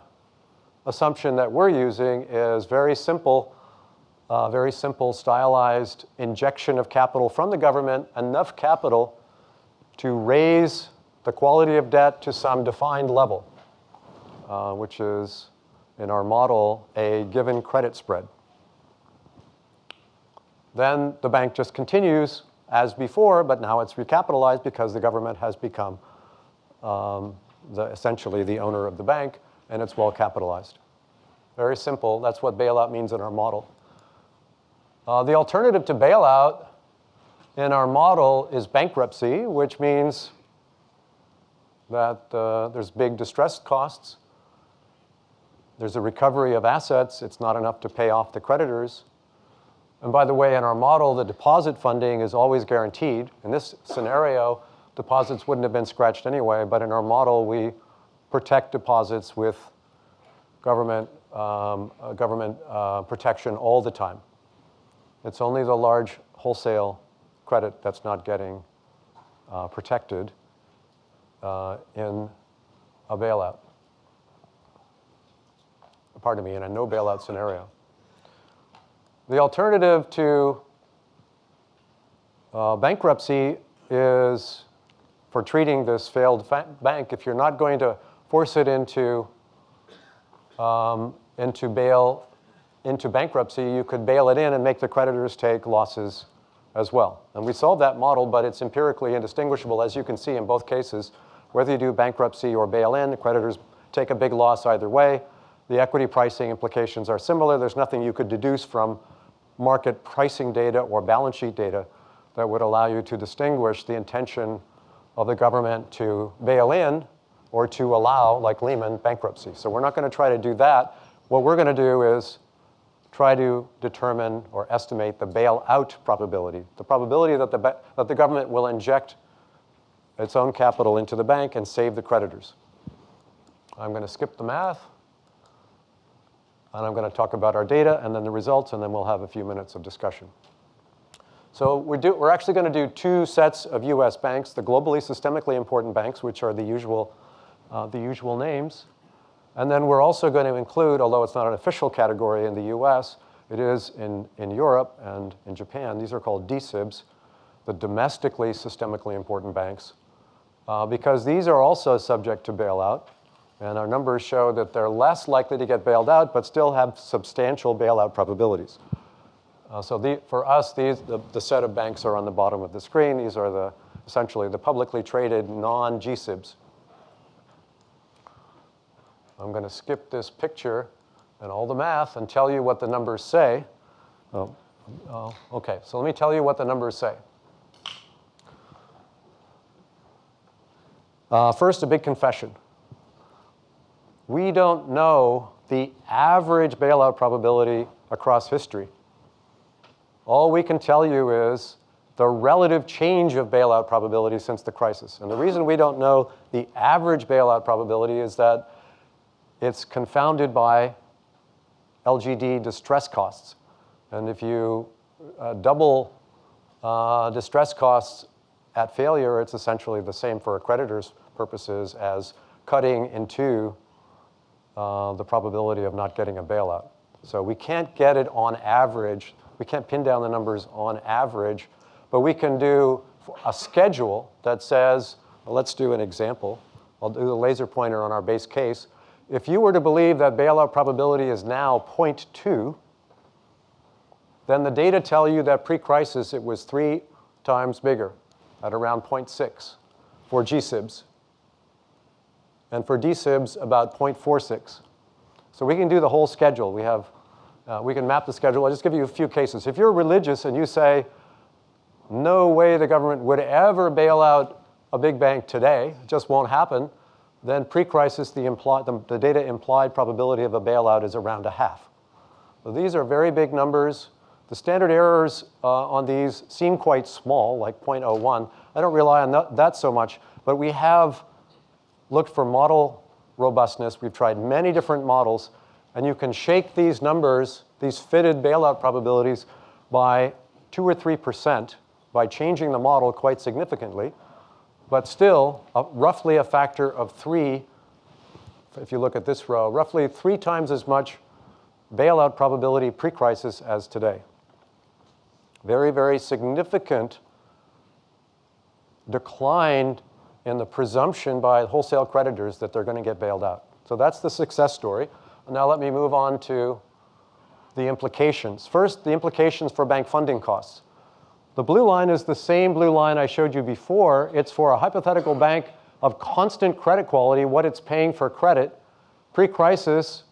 assumption that we're using is very simple stylized injection of capital from the government, enough capital to raise the quality of debt to some defined level, which is, in our model, a given credit spread. then the bank just continues as before, but now it's recapitalized because the government has become essentially the owner of the bank, and it's well capitalized. Very simple. That's what bailout means in our model. The alternative to bailout in our model is bankruptcy, which means that there's big distress costs. There's a recovery of assets. It's not enough to pay off the creditors. And by the way, in our model, the deposit funding is always guaranteed. In this scenario, deposits wouldn't have been scratched anyway, but in our model, we protect deposits with government protection all the time. It's only the large wholesale credit that's not getting protected in a bailout. Pardon me, in a no bailout scenario. The alternative to bankruptcy is for treating this failed bank, if you're not going to force it into bankruptcy, you could bail it in and make the creditors take losses as well. And we solved that model, but it's empirically indistinguishable, as you can see in both cases. Whether you do bankruptcy or bail in, the creditors take a big loss either way. The equity pricing implications are similar. There's nothing you could deduce from market pricing data or balance sheet data that would allow you to distinguish the intention of the government to bail in or to allow, like Lehman, bankruptcy. So we're not going to try to do that. What we're going to do is try to determine or estimate the bailout probability, the probability that the government will inject its own capital into the bank and save the creditors. I'm going to skip the math. And I'm going to talk about our data and then the results, and then we'll have a few minutes of discussion. So we're actually going to do two sets of US banks, the globally systemically important banks, which are the usual names. And then we're also going to include, although it's not an official category in the US, it is in Europe and in Japan. These are called DSIBs, the domestically systemically important banks, because these are also subject to bailout. And our numbers show that they're less likely to get bailed out, but still have substantial bailout probabilities. For us, the set of banks are on the bottom of the screen. These are essentially the publicly traded non-GSIBs. I'm going to skip this picture and all the math and tell you what the numbers say. OK, so let me tell you what the numbers say. First, a big confession. We don't know the average bailout probability across history. All we can tell you is the relative change of bailout probability since the crisis. And the reason we don't know the average bailout probability is that it's confounded by LGD distress costs. And if you double distress costs at failure, it's essentially the same for a creditor's purposes as cutting into the probability of not getting a bailout. So we can't get it on average. We can't pin down the numbers on average, but we can do a schedule that says, well, let's do an example. I'll do the laser pointer on our base case. If you were to believe that bailout probability is now 0.2, then the data tell you that pre-crisis it was 3 times bigger at around 0.6 for GSIBs. And for DSIBs, about 0.46. So we can do the whole schedule. We can map the schedule. I'll just give you a few cases. If you're religious and you say, no way the government would ever bail out a big bank today, it just won't happen, then pre-crisis, the data implied probability of a bailout is around 1/2. So these are very big numbers. The standard errors on these seem quite small, like 0.01. I don't rely on that so much, but we have looked for model robustness. We've tried many different models, and you can shake these numbers, these fitted bailout probabilities, by 2 or 3% by changing the model quite significantly, but still roughly a factor of 3, if you look at this row, roughly 3 times as much bailout probability pre-crisis as today. Very, very significant decline in the presumption by wholesale creditors that they're going to get bailed out. So that's the success story. Now let me move on to the implications. First, the implications for bank funding costs. The blue line is the same blue line I showed you before. It's for a hypothetical bank of constant credit quality, what it's paying for credit. Pre-crisis,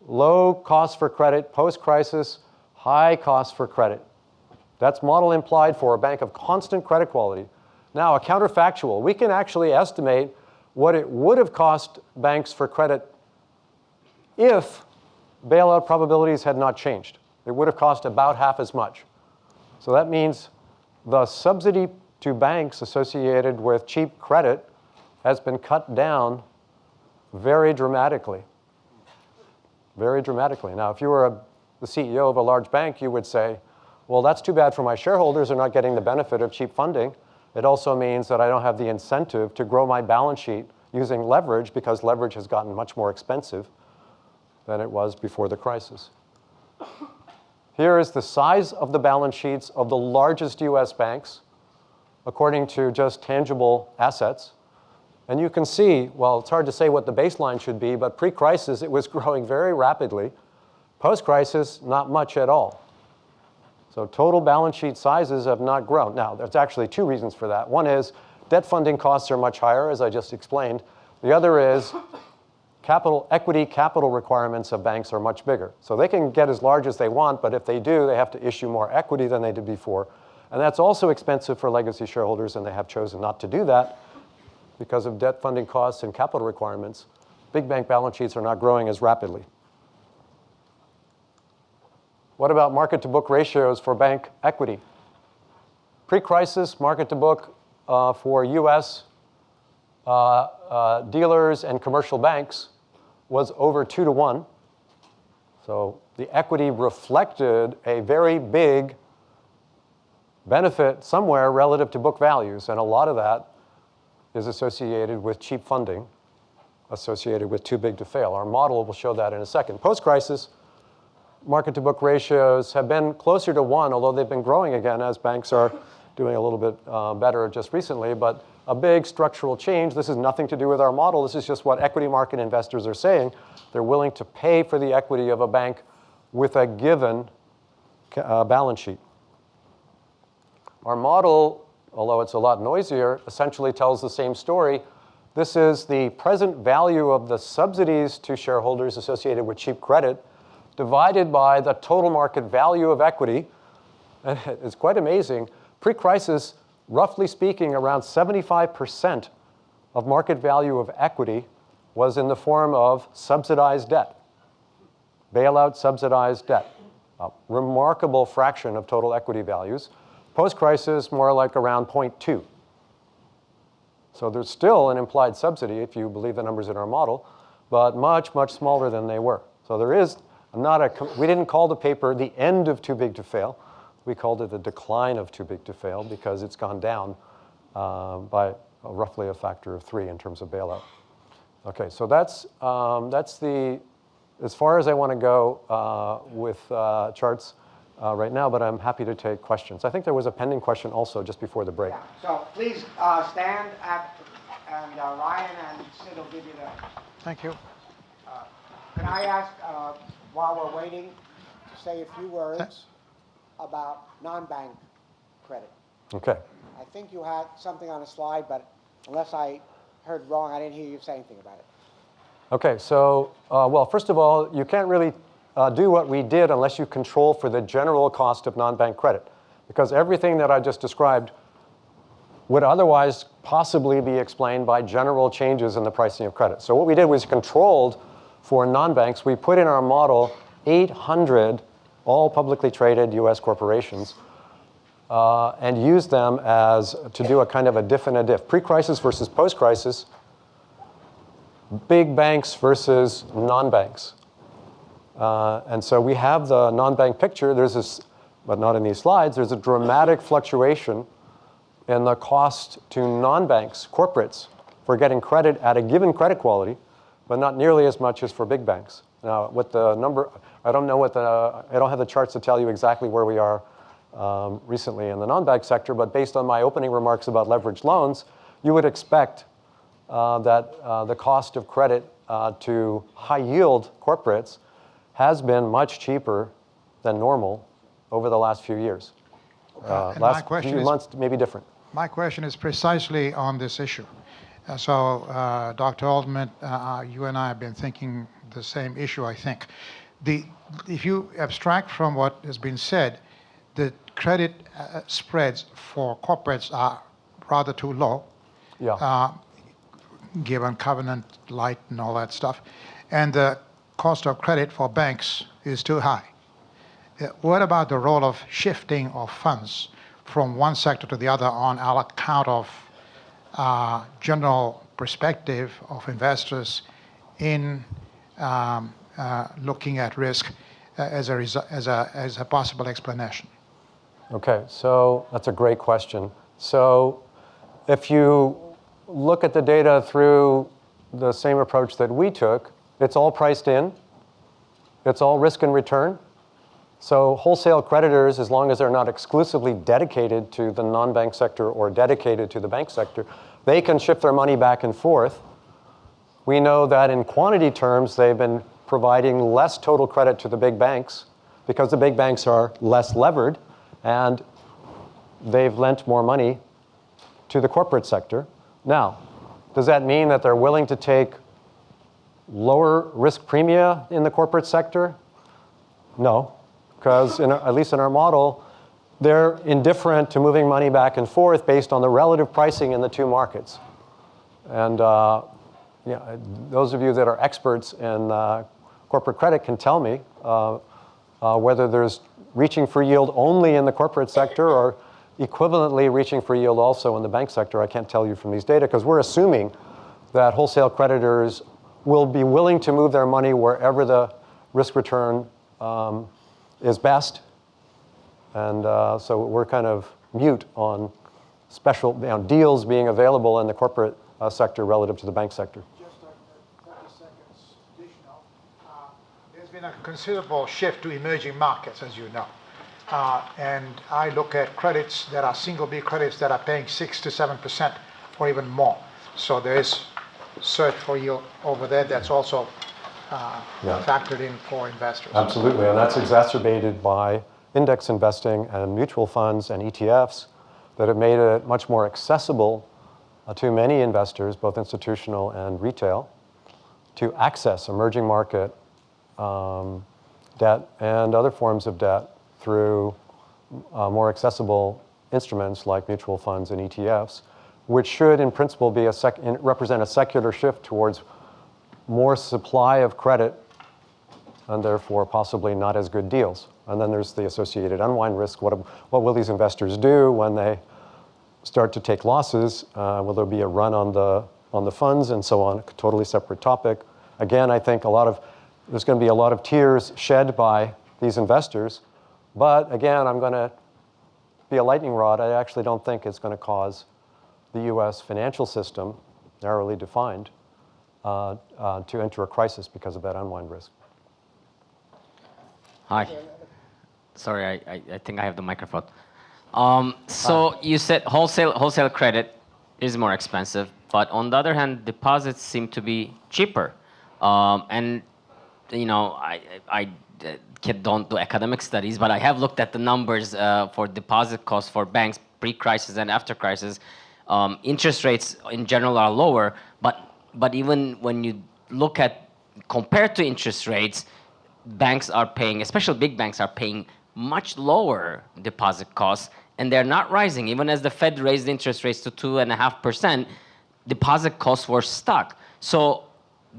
low cost for credit. Post-crisis, high cost for credit. That's model implied for a bank of constant credit quality. Now, a counterfactual. We can actually estimate what it would have cost banks for credit if bailout probabilities had not changed. It would have cost about half as much. So that means the subsidy to banks associated with cheap credit has been cut down very dramatically. Very dramatically. Now, if you were the CEO of a large bank, you would say, well, that's too bad for my shareholders. They're not getting the benefit of cheap funding. It also means that I don't have the incentive to grow my balance sheet using leverage because leverage has gotten much more expensive than it was before the crisis. Here is the size of the balance sheets of the largest US banks according to just tangible assets. And you can see, well, it's hard to say what the baseline should be, but pre-crisis it was growing very rapidly. Post-crisis, not much at all. So total balance sheet sizes have not grown. Now, there's actually two reasons for that. One is debt funding costs are much higher, as I just explained. The other is equity capital requirements of banks are much bigger. So they can get as large as they want, but if they do, they have to issue more equity than they did before. And that's also expensive for legacy shareholders, and they have chosen not to do that because of debt funding costs and capital requirements. Big bank balance sheets are not growing as rapidly. What about market-to-book ratios for bank equity? Pre-crisis, market-to-book for US dealers and commercial banks was over 2 to 1. So the equity reflected a very big benefit somewhere relative to book values, and a lot of that is associated with cheap funding, associated with too big to fail. Our model will show that in a second. Post-crisis, market-to-book ratios have been closer to 1, although they've been growing again as banks are doing a little bit better just recently, but a big structural change. This has nothing to do with our model. This is just what equity market investors are saying. They're willing to pay for the equity of a bank with a given balance sheet. Our model, although it's a lot noisier, essentially tells the same story. This is the present value of the subsidies to shareholders associated with cheap credit divided by the total market value of equity. And it's quite amazing. Pre-crisis, roughly speaking, around 75% of market value of equity was in the form of subsidized debt, bailout subsidized debt, a remarkable fraction of total equity values. Post-crisis, more like around 0.2. So there's still an implied subsidy, if you believe the numbers in our model, but much, much smaller than they were. So there is we didn't call the paper the end of too big to fail. We called it the decline of too big to fail because it's gone down by roughly a factor of 3 in terms of bailout. Okay, so that's as far as I want to go with charts right now, but I'm happy to take questions. I think there was a pending question also just before the break. Yeah. So please stand and Ryan and Sid will give you the. Thank you. Can I ask, while we're waiting, to say a few words about non-bank credit? Okay. I think you had something on a slide, but unless I heard wrong, I didn't hear you say anything about it. Okay, so, well, first of all, you can't really do what we did unless you control for the general cost of non-bank credit, because everything that I just described would otherwise possibly be explained by general changes in the pricing of credit. So what we did was controlled for non-banks. We put in our model 800 all publicly traded US corporations and used them to do a kind of a diff and a diff. Pre-crisis versus post-crisis, big banks versus non-banks. And so we have the non-bank picture. There's this, but not in these slides, there's a dramatic fluctuation in the cost to non-banks, corporates, for getting credit at a given credit quality, but not nearly as much as for big banks. Now, with the number, I don't have the charts to tell you exactly where we are recently in the non-bank sector, but based on my opening remarks about leveraged loans, you would expect that the cost of credit to high-yield corporates has been much cheaper than normal over the last few years. And my Last question few is- months may be different. My question is precisely on this issue. Dr. Altman, you and I have been thinking the same issue, I think. If you abstract from what has been said, the credit spreads for corporates are rather too low, given covenant light and all that stuff, and the cost of credit for banks is too high. What about the role of shifting of funds from one sector to the other on account of general perspective of investors in looking at risk as a possible explanation? Okay, so that's a great question. So if you look at the data through the same approach that we took, it's all priced in. It's all risk and return. So wholesale creditors, as long as they're not exclusively dedicated to the non-bank sector or dedicated to the bank sector, they can shift their money back and forth. We know that in quantity terms, they've been providing less total credit to the big banks because the big banks are less levered and they've lent more money to the corporate sector. Now, does that mean that they're willing to take lower risk premia in the corporate sector? No, because at least in our model, they're indifferent to moving money back and forth based on the relative pricing in the two markets. And those of you that are experts in corporate credit can tell me whether there's reaching for yield only in the corporate sector or equivalently reaching for yield also in the bank sector. I can't tell you from these data because we're assuming that wholesale creditors will be willing to move their money wherever the risk return is best. And so we're kind of mute on special deals being available in the corporate sector relative to the bank sector. Just 30 seconds additional. There's been a considerable shift to emerging markets, as you know. And I look at credits that are single B credits that are paying 6 to 7% or even more. So there is search for yield over there that's also factored in for investors. Absolutely, and that's exacerbated by index investing and mutual funds and ETFs that have made it much more accessible to many investors, both institutional and retail, to access emerging market debt and other forms of debt through more accessible instruments like mutual funds and ETFs, which should, in principle, be represent a secular shift towards more supply of credit and therefore possibly not as good deals. And then there's the associated unwind risk. What will these investors do when they start to take losses? Will there be a run on the funds and so on? A totally separate topic. Again, I think there's going to be a lot of tears shed by these investors. But again, I'm going to be a lightning rod. I actually don't think it's going to cause the U.S. financial system, narrowly defined, to enter a crisis because of that unwind risk. Hi. Sorry, I think I have the microphone. So you said wholesale credit is more expensive, but on the other hand, deposits seem to be cheaper. And I don't do academic studies, but I have looked at the numbers for deposit costs for banks pre-crisis and after crisis. Interest rates in general are lower, but even when you look at compared to interest rates, banks are paying, especially big banks are paying much lower deposit costs, and they're not rising. Even as the Fed raised interest rates to 2.5%, deposit costs were stuck. So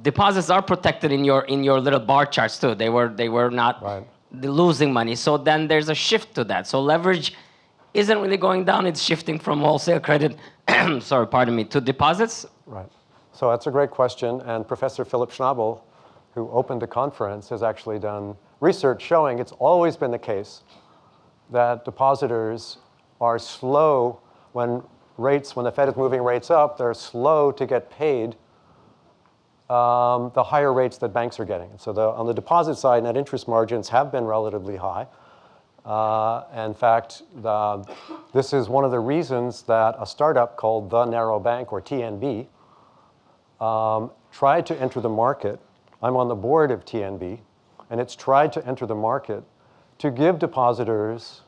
deposits are protected in your little bar charts too. They were not losing money. So then there's a shift to that. So leverage isn't really going down. It's shifting from wholesale credit, to deposits. Right. So that's a great question. And Professor Philipp Schnabl, who opened the conference, has actually done research showing it's always been the case that depositors are slow when the Fed is moving rates up, they're slow to get paid the higher rates that banks are getting. So on the deposit side, net interest margins have been relatively high. In fact, this is one of the reasons that a startup called The Narrow Bank, or TNB, tried to enter the market. I'm on the board of TNB, and it's tried to enter the market to give depositors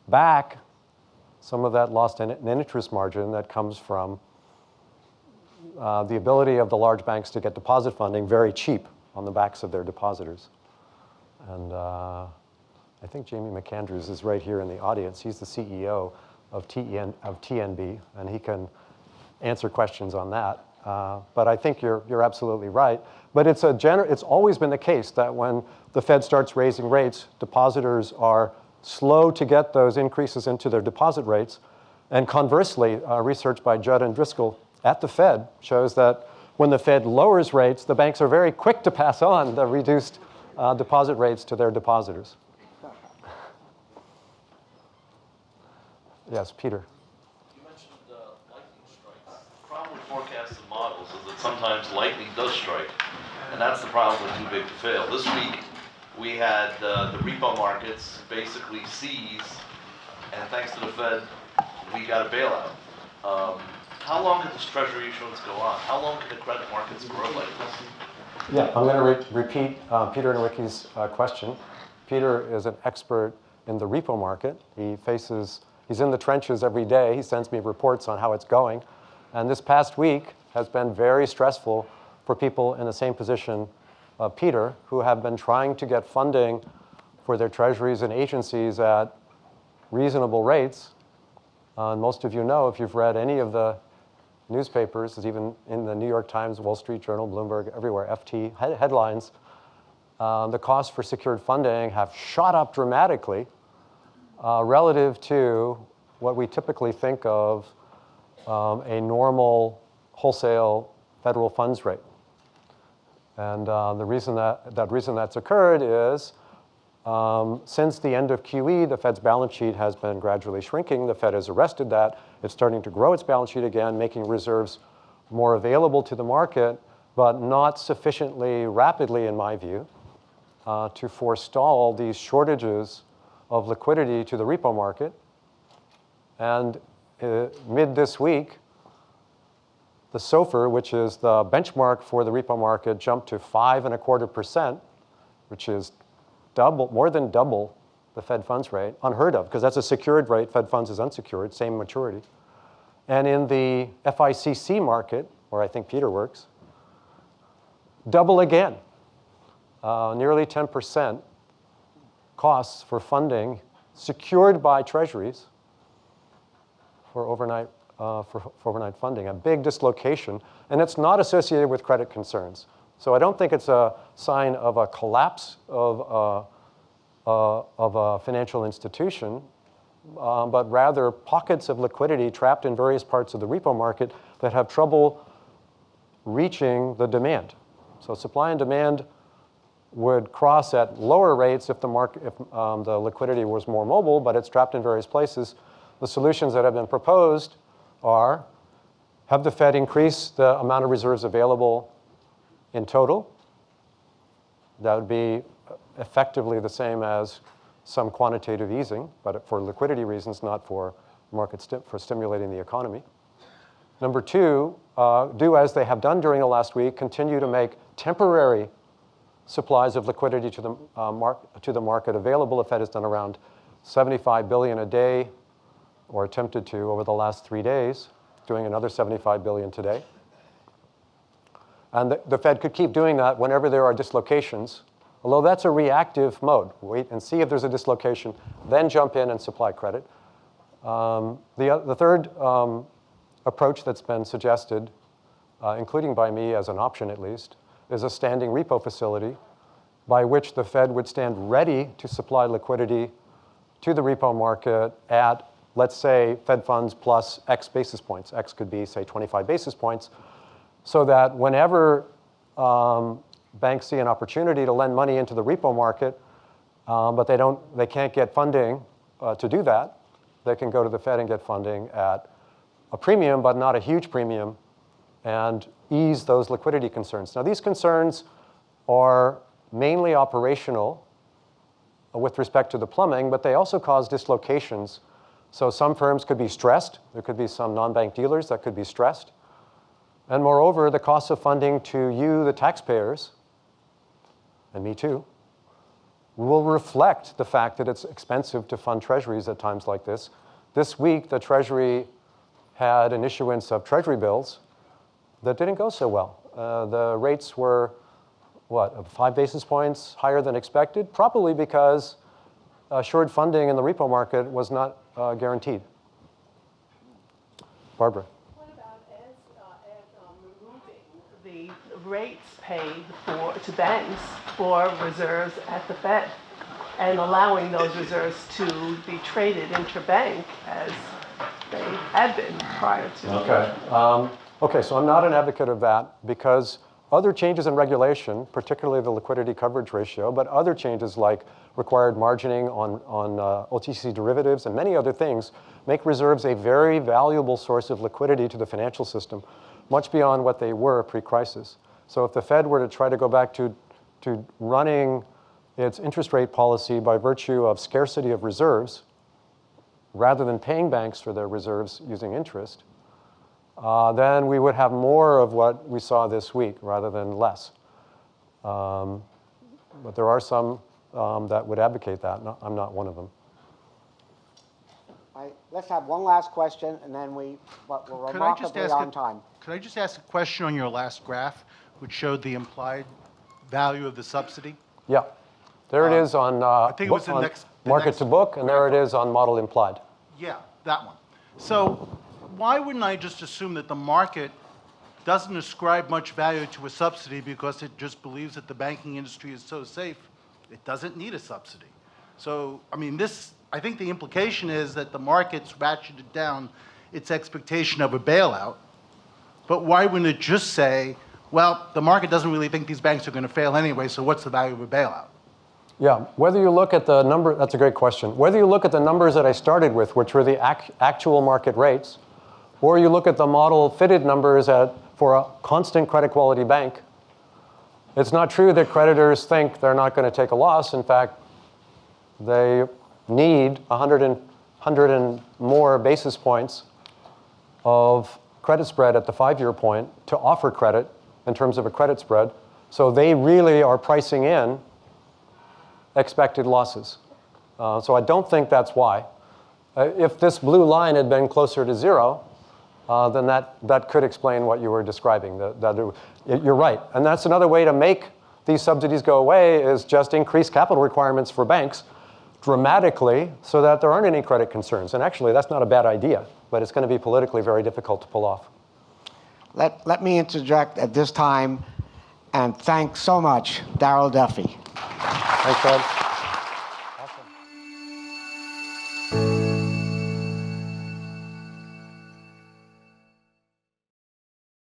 back some of that lost net interest margin that comes from the ability of the large banks to get deposit funding very cheap on the backs of their depositors. And I think Jamie McAndrews is right here in the audience. He's the CEO of TNB, and he can answer questions on that. But I think you're absolutely right. But it's always been the case that when the Fed starts raising rates, depositors are slow to get those increases into their deposit rates. And conversely, research by Judd and Driscoll at the Fed shows that when the Fed lowers rates, the banks are very quick to pass on the reduced deposit rates to their depositors. Yes, Peter. You mentioned lightning strikes. The problem with forecasted models is that sometimes lightning does strike, and that's the problem with too big to fail. This week, we had the repo markets basically seize, and thanks to the Fed, we got a bailout. How long can this treasury issuance go on? How long can the credit markets grow like this? Yeah, I'm going to repeat Peter and Ricky's question. Peter is an expert in the repo market. He's in the trenches every day. He sends me reports on how it's going. And this past week has been very stressful for people in the same position of Peter, who have been trying to get funding for their treasuries and agencies at reasonable rates. And most of you know, if you've read any of the newspapers, even in the New York Times, Wall Street Journal, Bloomberg, everywhere, FT headlines, the costs for secured funding have shot up dramatically relative to what we typically think of a normal wholesale federal funds rate. And the reason that's occurred is since the end of QE, the Fed's balance sheet has been gradually shrinking. The Fed has arrested that. It's starting to grow its balance sheet again, making reserves more available to the market, but not sufficiently rapidly, in my view, to forestall these shortages of liquidity to the repo market. And mid this week, the SOFR, which is the benchmark for the repo market, jumped to 5.25%, which is more than double the Fed funds rate, unheard of, because that's a secured rate. Fed funds is unsecured, same maturity. And in the FICC market, where I think Peter works, double again, nearly 10% costs for funding secured by treasuries for overnight funding, a big dislocation. And it's not associated with credit concerns. So I don't think it's a sign of a collapse of a financial institution, but rather pockets of liquidity trapped in various parts of the repo market that have trouble reaching the demand. So supply and demand would cross at lower rates if the liquidity was more mobile, but it's trapped in various places. The solutions that have been proposed are have the Fed increase the amount of reserves available in total. That would be effectively the same as some quantitative easing, but for liquidity reasons, not for for stimulating the economy. Number two, do as they have done during the last week, continue to make temporary supplies of liquidity to the market available. The Fed has done around $75 billion a day, or attempted to over the last 3 days, doing another $75 billion today. And the Fed could keep doing that whenever there are dislocations, although that's a reactive mode. Wait and see if there's a dislocation, then jump in and supply credit. The third approach that's been suggested, including by me as an option at least, is a standing repo facility by which the Fed would stand ready to supply liquidity to the repo market at, let's say, Fed funds plus X basis points. X could be, say, 25 basis points, so that whenever banks see an opportunity to lend money into the repo market, but they can't get funding to do that, they can go to the Fed and get funding at a premium, but not a huge premium, and ease those liquidity concerns. Now, these concerns are mainly operational with respect to the plumbing, but they also cause dislocations. So some firms could be stressed. There could be some non-bank dealers that could be stressed. And moreover, the cost of funding to you, the taxpayers, and me too, will reflect the fact that it's expensive to fund treasuries at times like this. This week, the Treasury had an issuance of Treasury bills that didn't go so well. The rates were, what, 5 basis points higher than expected? Probably because assured funding in the repo market was not guaranteed. Barbara. What about removing the rates paid to banks for reserves at the Fed and allowing those reserves to be traded interbank as they had been prior to? Okay. Okay, so I'm not an advocate of that because other changes in regulation, particularly the liquidity coverage ratio, but other changes like required margining on OTC derivatives and many other things make reserves a very valuable source of liquidity to the financial system, much beyond what they were pre-crisis. So if the Fed were to try to go back to running its interest rate policy by virtue of scarcity of reserves, rather than paying banks for their reserves using interest, then we would have more of what we saw this week rather than less. But there are some that would advocate that. I'm not one of them. Let's have one last question, and then we're remarkably on time. Could I just ask a question on your last graph, which showed the implied value of the subsidy? Yeah. There it is on, I think it was the next market to book, and there it is on model implied. Yeah, that one. So why wouldn't I just assume that the market doesn't ascribe much value to a subsidy because it just believes that the banking industry is so safe, it doesn't need a subsidy? So, I mean, I think the implication is that the market's ratcheted down its expectation of a bailout, but why wouldn't it just say, well, the market doesn't really think these banks are going to fail anyway, so what's the value of a bailout? Yeah, whether you look at the number, that's a great question. Whether you look at the numbers that I started with, which were the actual market rates, or you look at the model fitted numbers for a constant credit quality bank, it's not true that creditors think they're not going to take a loss. In fact, they need 100 and more basis points of credit spread at the 5-year point to offer credit in terms of a credit spread. So they really are pricing in expected losses. So I don't think that's why. If this blue line had been closer to 0, then that could explain what you were describing. You're right. And that's another way to make these subsidies go away is just increase capital requirements for banks dramatically so that there aren't any credit concerns. And actually, that's not a bad idea, but it's going to be politically very difficult to pull off. Let me interject at this time and thank so much Darrell Duffie. Thanks, Fred.